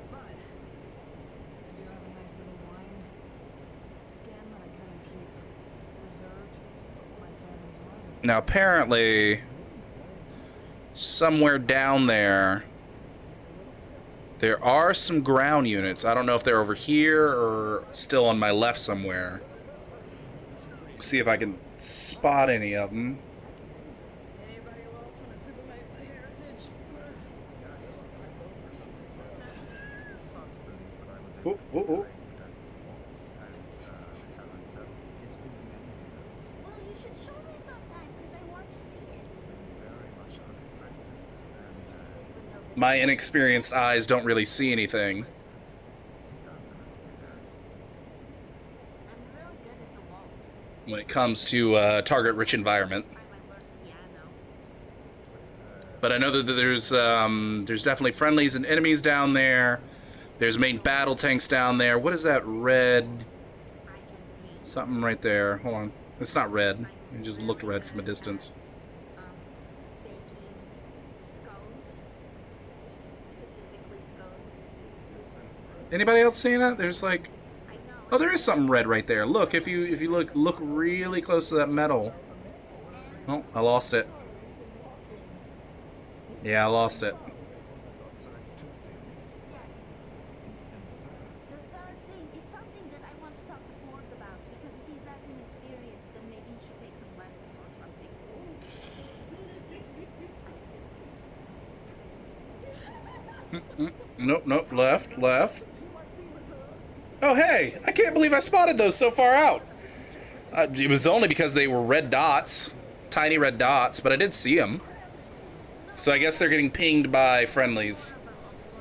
D: But I do have a nice little wine skin that I kind of keep reserved for my family's wine.
A: now apparently, somewhere down there, there are some ground units. I don't know if they're over here or still on my left somewhere. See if I can spot any of them.
D: Anybody else want to sip of my heritage?
A: Oh, oh, oh.
E: Well, you should show me sometime because I want to see it.
A: My inexperienced eyes don't really see anything.
E: I'm really good at the waltz.
A: When it comes to target-rich environment.
E: Time I learned piano.
A: But I know that there's definitely friendlies and enemies down there. There's main battle tanks down there. What is that red?
E: I can paint.
A: Something right there. Hold on. It's not red. It just looked red from a distance.
E: Baking scones. Specifically scones.
A: Anybody else seeing it? There's like,
E: I know.
A: oh, there is something red right there. Look, if you look really close to that metal. Oh, I lost it. Yeah, I lost it.
E: Yes. The third thing is something that I want to talk to Ford about because if he's that inexperienced, then maybe he should take some lessons or something.
A: Nope, nope. Left. Oh, hey! I can't believe I spotted those so far out. It was only because they were red dots, tiny red dots, but I did see them. So I guess they're getting pinged by friendlies.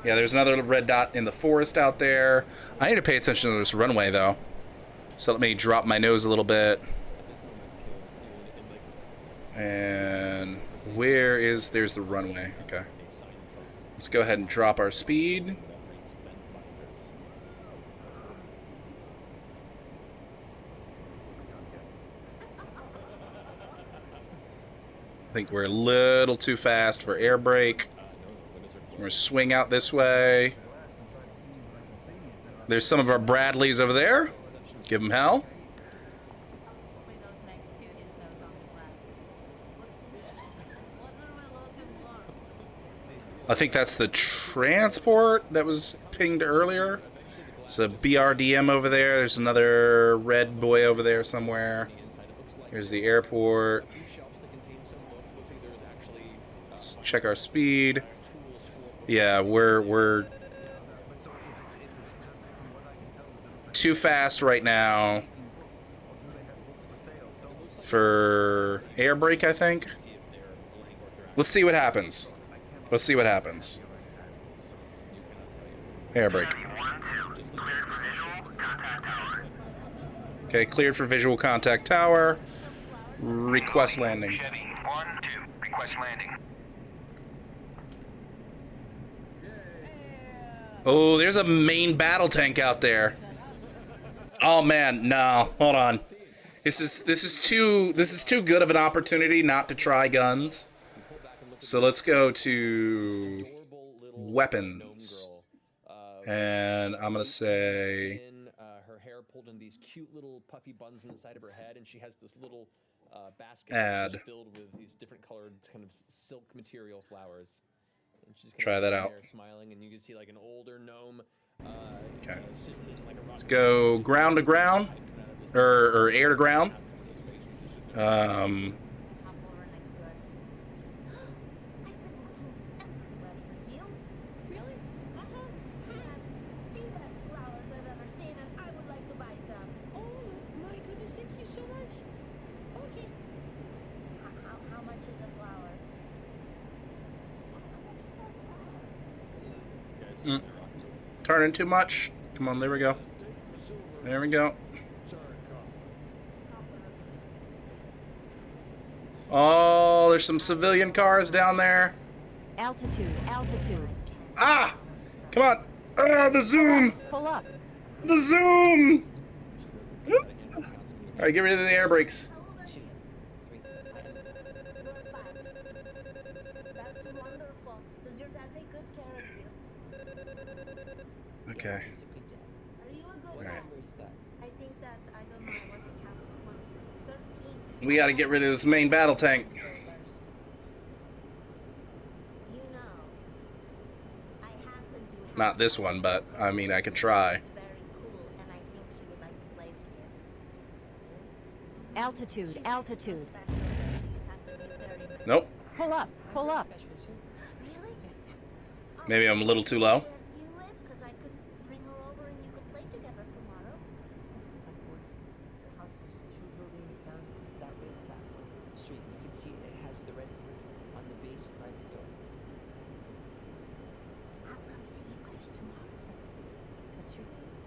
A: Yeah, there's another red dot in the forest out there. I need to pay attention to this runway, though. So let me drop my nose a little bit. And there's the runway. Okay. Let's go ahead and drop our speed. I think we're a little too fast for air brake. We're gonna swing out this way. There's some of our Bradleys over there. Give them hell.
E: My nose next to his nose on the glass. What are we looking for?
A: I think that's the transport that was pinged earlier. It's a BRDM over there. There's another red boy over there somewhere. Here's the airport. Let's check our speed. Yeah, we're too fast right now for air brake, I think. Let's see what happens. Let's see what happens. Air brake.
B: 1-2, cleared for visual, contact tower.
A: Okay, cleared for visual contact tower. Request landing.
B: Chevy, 1-2, request landing.
A: Oh, there's a main battle tank out there. Oh man, no, hold on. This is too good of an opportunity not to try guns. So let's go to weapons. And I'm gonna say
G: Her hair pulled in these cute little puffy buns on the side of her head, and she has this little basket
A: Add.
G: just filled with these different colored kind of silk material flowers. And she's kind
A: Try
G: of
A: that
G: sitting
A: out.
G: there smiling, and you can see like an older gnome.
A: Okay.
G: Sitting in like a
A: Let's
G: rocking
A: go
G: chair.
A: ground to ground, or air to ground.
E: Hop over next to her. I've been looking everywhere for you. Really? Uh-huh. You have the best flowers I've ever seen, and I would like to buy some.
D: Oh my goodness, thank you so much. Okay.
E: How much is a flower?
A: Mm. Turning too much. Come on, there we go. There we go. Oh, there's some civilian cars down there.
D: Altitude, altitude.
A: Ah! Come on. Ah, the zoom!
D: Pull up.
A: The zoom! Alright, get rid of the air brakes.
E: That's wonderful. Does your dad take good care of you?
A: Okay.
E: Are you a good
A: Alright.
E: dad? I think that, I don't know, I wasn't counting from 13.
A: We gotta get rid of this main battle tank.
E: You know, I happen to have
A: Not this one, but I mean, I could try.
E: It's very cool, and I think she would like to play with you.
D: Altitude,
E: She's
D: altitude.
E: extra special, so you'd have to be very nice.
A: Nope.
D: Pull up, pull up.
E: Really?
A: Maybe I'm a little too low.
E: Where do you live? 'Cause I could bring her over and you could play together tomorrow.
H: The house is 2 buildings down that way, that street. You can see it has the red brick on the base by the door.
E: I'll come see you guys tomorrow.
H: What's your name?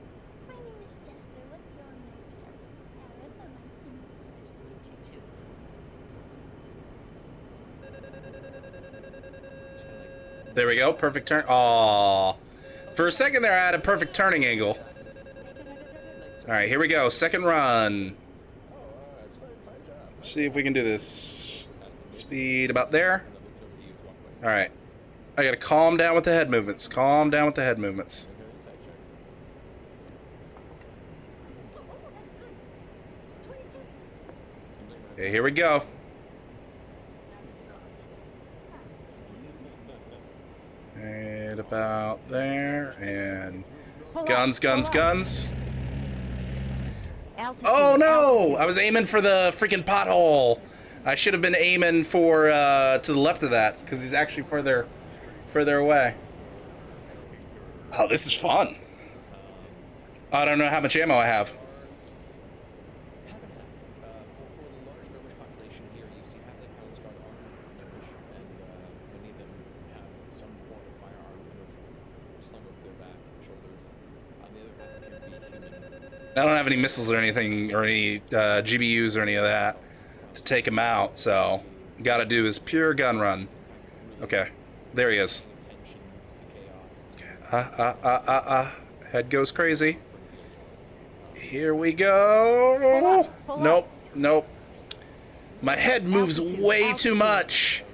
E: My name is Jester. What's your name? Tara. So nice to meet you.
H: Nice to meet you too.
A: There we go. Perfect turn. Aww. For a second there, I had a perfect turning angle. Alright, here we go. Second run. Let's see if we can do this. Speed about there. Alright. I gotta calm down with the head movements. Calm down with the head movements.
E: Oh, that's good. 22.
A: Okay, here we go. And about there. And
D: Pull
A: guns,
D: up,
A: guns,
D: pull up.
A: guns.
D: Altitude,
A: Oh no!
D: altitude.
A: I was aiming for the freaking pothole. I should have been aiming for to the left of that because he's actually further away. Oh, this is fun. I don't know how much ammo I have.
G: Half and half. For the large gnomish population here, you see half the Counts Guard are gnomish, and many of them have some form of firearm kind of slung over their back and shoulders. The other half appear to be human.
A: I don't have any missiles or anything, or any GBUs or any of that to take him out, so gotta do is pure gun run. Okay, there he is.
G: Tension, chaos.
A: Head goes crazy. Here we go.
D: Pull up.
A: Nope, nope. My head moves
D: Altitude,
A: way too
D: altitude.
A: much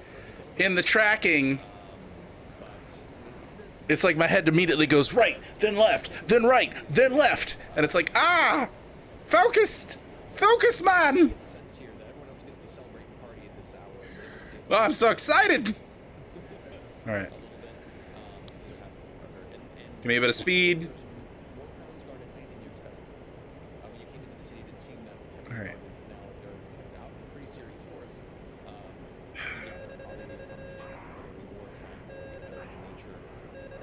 A: in the tracking. It's like my head immediately goes right, then left, then right, then left. And it's like, ah! Focused! Focus, man!
G: Sense here that everyone else gets to celebrate and party at this hour.
A: Oh, I'm so excited! Alright. Give me a bit of speed.
G: More Counts Guard at night than you expected. When you came into the city, it didn't seem that heavily
A: All right.
G: guarded. Now they're kind of out in a pretty serious force. They're probably a combination of maybe wartime because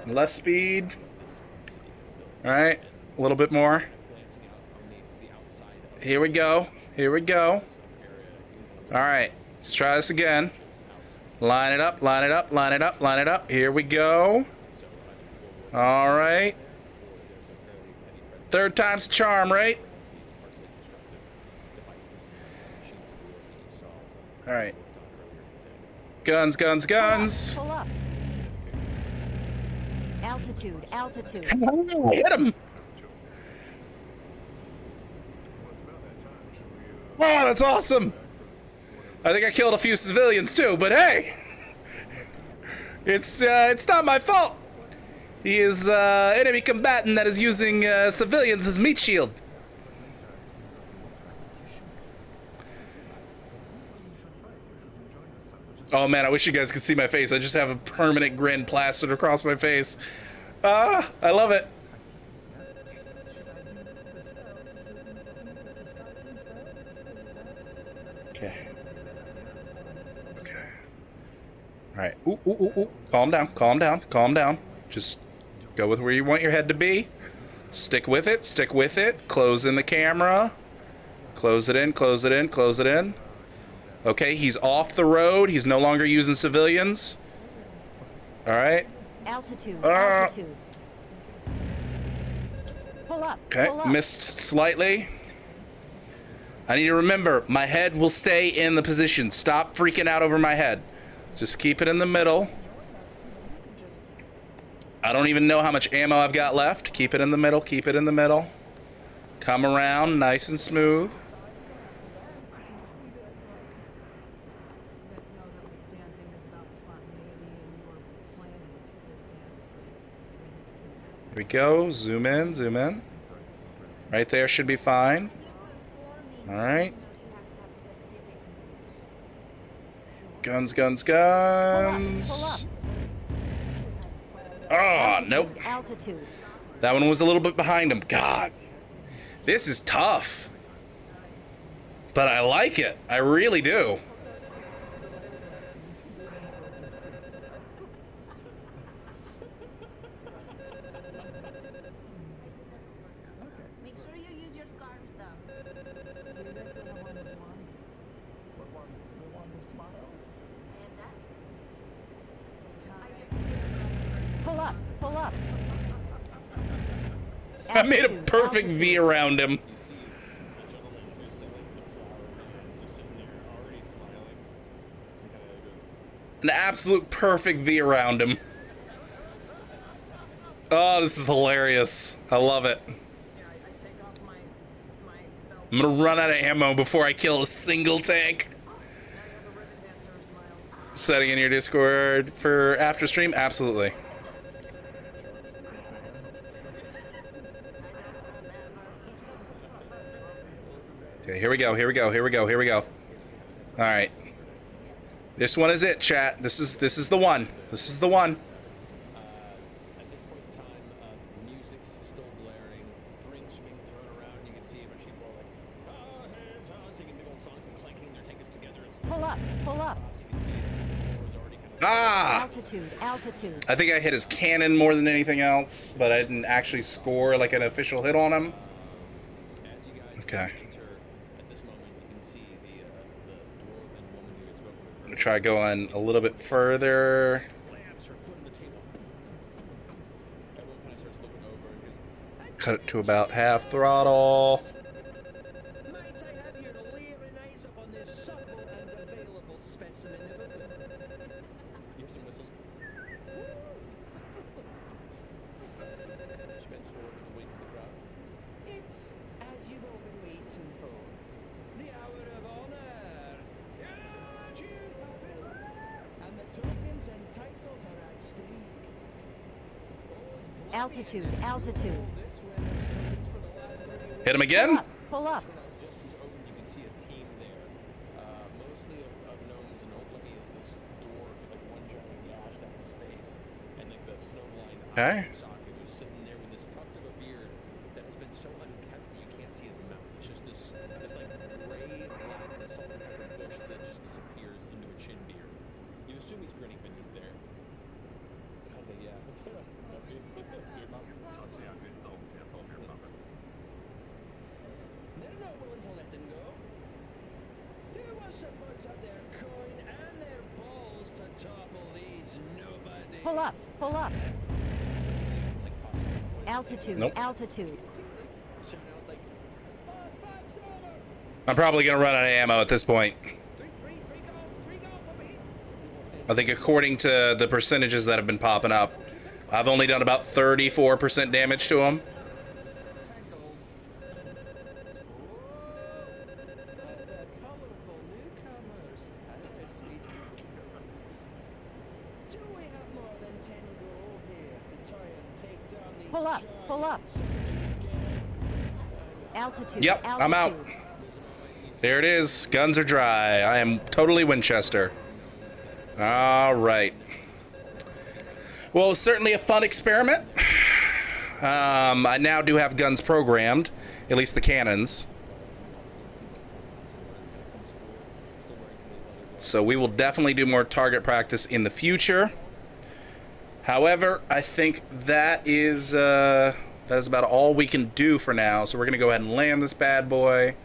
G: the nature
A: Less speed.
G: of this city.
A: Alright. A little bit more.
G: Glancing out on the outside of
A: Here we go. Here we go.
G: area,
A: Alright. Let's try this again. Line it up, line it up, line it up, line it up. Here we go. Alright. Third time's a charm, right? Alright. Guns, guns, guns.
D: Pull up. Altitude, altitude.
A: I hit him. Oh, that's awesome. I think I killed a few civilians too, but hey, it's not my fault. He is enemy combatant that is using civilians as meat shield. Oh man, I wish you guys could see my face. I just have a permanent grin plastered across my face. Ah, I love it. Okay. Okay. All right. Ooh, ooh, ooh, ooh. Calm down. Calm down. Calm down. Just go with where you want your head to be. Stick with it. Stick with it. Close in the camera. Close it in. Close it in. Close it in. Okay, he's off the road. He's no longer using civilians. All right.
I: Altitude. Altitude. Pull up.
A: Okay,
I: Pull up.
A: missed slightly. I need to remember, my head will stay in the position. Stop freaking out over my head. Just keep it in the middle. I don't even know how much ammo I've got left. Keep it in the middle. Keep it in the middle. Come around nice and smooth.
D: Dancing is about spontaneity, and you are planning this dance.
A: Here we go. Zoom in. Zoom in. Right there should be fine. All right. Guns, guns, guns. Oh, nope.
I: Altitude.
A: That one was a little bit behind him. God. This is tough. But I like it. I really do.
E: Make sure you use your scarves though.
D: Do you guys still have one of those ones?
J: What one's the one who smiles?
E: I have that.
I: Pull up. Pull up.
A: I made a
I: Altitude,
A: perfect
I: altitude.
A: V around him.
G: You see a gentleman who's selling the flower vans just sitting there already smiling. He kind of goes,
A: An absolute perfect V around him. Oh, this is hilarious. I love it.
D: Yeah, I take off my belt.
A: I'm gonna run out of ammo before I kill a single tank.
D: Now you have a ribbon dancer who smiles.
A: Setting in your Discord for after stream? Absolutely. Okay, here we go, here we go, here we go, here we go. Alright. This one is it, chat. This is the one. This is the one.
G: at this point in time, the music's still blaring, drinks are being thrown around, you can see a bunch of people like, oh, hands on, singing big old songs and clanking their tankers together. It's
I: Pull up. Pull up.
G: cops, you can see the floor is already kind of
A: Ah!
I: Altitude. Altitude.
A: I think I hit his cannon more than anything else, but I didn't actually score like an official hit on him.
G: as you guys
A: Okay.
G: enter at this moment, you can see the dwarven woman who had spoken with
A: I'm gonna try going a little bit further.
G: slams her foot on the table. Everyone kind of starts looking over and goes,
A: Cut it to about half throttle.
G: might I have your leering eyes up on this supple and available specimen of a here's some whistles. She bends forward with a wink to the crowd. It's as you've all been waiting for. The hour of honor. Yeah, cheers, Puppet. And the tokens and titles are at stake. Old
I: Altitude. Altitude.
G: this winner's tokens for the last 30 weeks.
A: Hit him again.
I: Pull up.
G: Just as open, you can see a team there, mostly of gnomes, and Oblivion is this dwarf with like one giant gash down his face, and like the snowblind
A: Okay.
G: eye socket who's sitting there with this tuft of a beard that has been so unkept that you can't see his mouth. It's just this like gray, black, and salt and pepper bush that just disappears into a chin beard. You assume he's grinning beneath there. Kinda, yeah. Beard pop. They're not willing to let them go. Who wants to put up their coin and their balls to topple these nobodies?
I: Pull up. Pull up.
G: Like tossing some coins.
I: Altitude.
A: Nope.
I: Altitude.
G: Shout out like, five silver!
A: I'm probably gonna run out of ammo at this point.
G: Three go, over here.
A: I think according to the percentages that have been popping up, I've only done about 34% damage to him.
G: The colorful newcomers. Hello, sweetie. Do we have more than 10 gold here to try and take down these
I: Pull up. Pull up. Altitude.
A: Yep, I'm out.
I: Altitude.
A: There it is. Guns are dry. I am totally Winchester. All right. Well, it was certainly a fun experiment. I now do have guns programmed, at least the cannons. So we will definitely do more target practice in the future. However, I think that is about all we can do for now. So we're gonna go ahead and land this bad boy,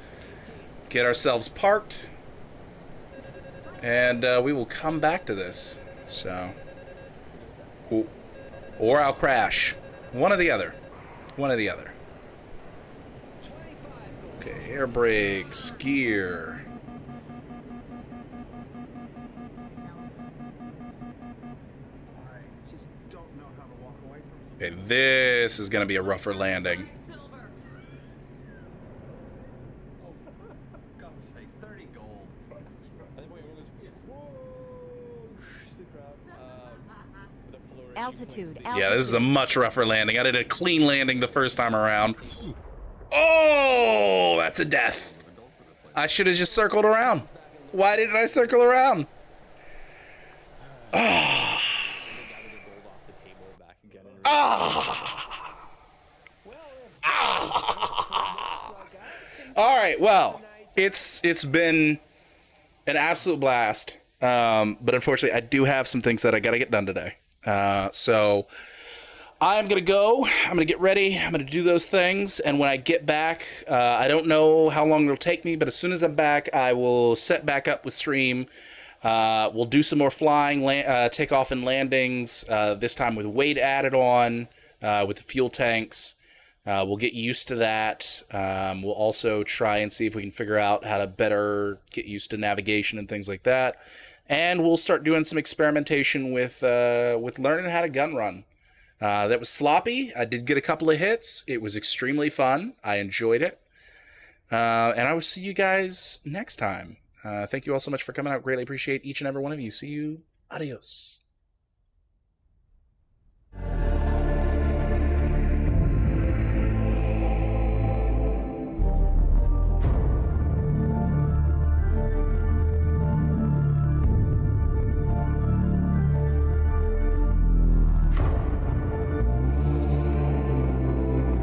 A: get ourselves parked, and we will come back to this. So, or I'll crash. One or the other. One or the other. Okay, air brakes, gear.
C: I just don't know how to walk away from
A: Okay, this is gonna be a rougher landing.
C: Oh, God's sake, 30 gold. I think everyone goes, whoosh, the crowd. The flourish,
I: Altitude.
A: Yeah, this is a much rougher landing. I did a clean landing the first time around. Oh, that's a death. I should have just circled around. Why didn't I circle around? Ah. Ah. Ah. All right, well, it's been an absolute blast. But unfortunately, I do have some things that I got to get done today. So I'm going to go. I'm going to get ready. I'm going to do those things. And when I get back, I don't know how long it'll take me, but as soon as I'm back, I will set back up with stream. We'll do some more flying, takeoff and landings, this time with weight added on, with the fuel tanks. We'll get used to that. We'll also try and see if we can figure out how to better get used to navigation and things like that. And we'll start doing some experimentation with learning how to gun run. That was sloppy. I did get a couple of hits. It was extremely fun. I enjoyed it. And I will see you guys next time. Thank you all so much for coming out. Greatly appreciate each and every one of you. See you. Adios.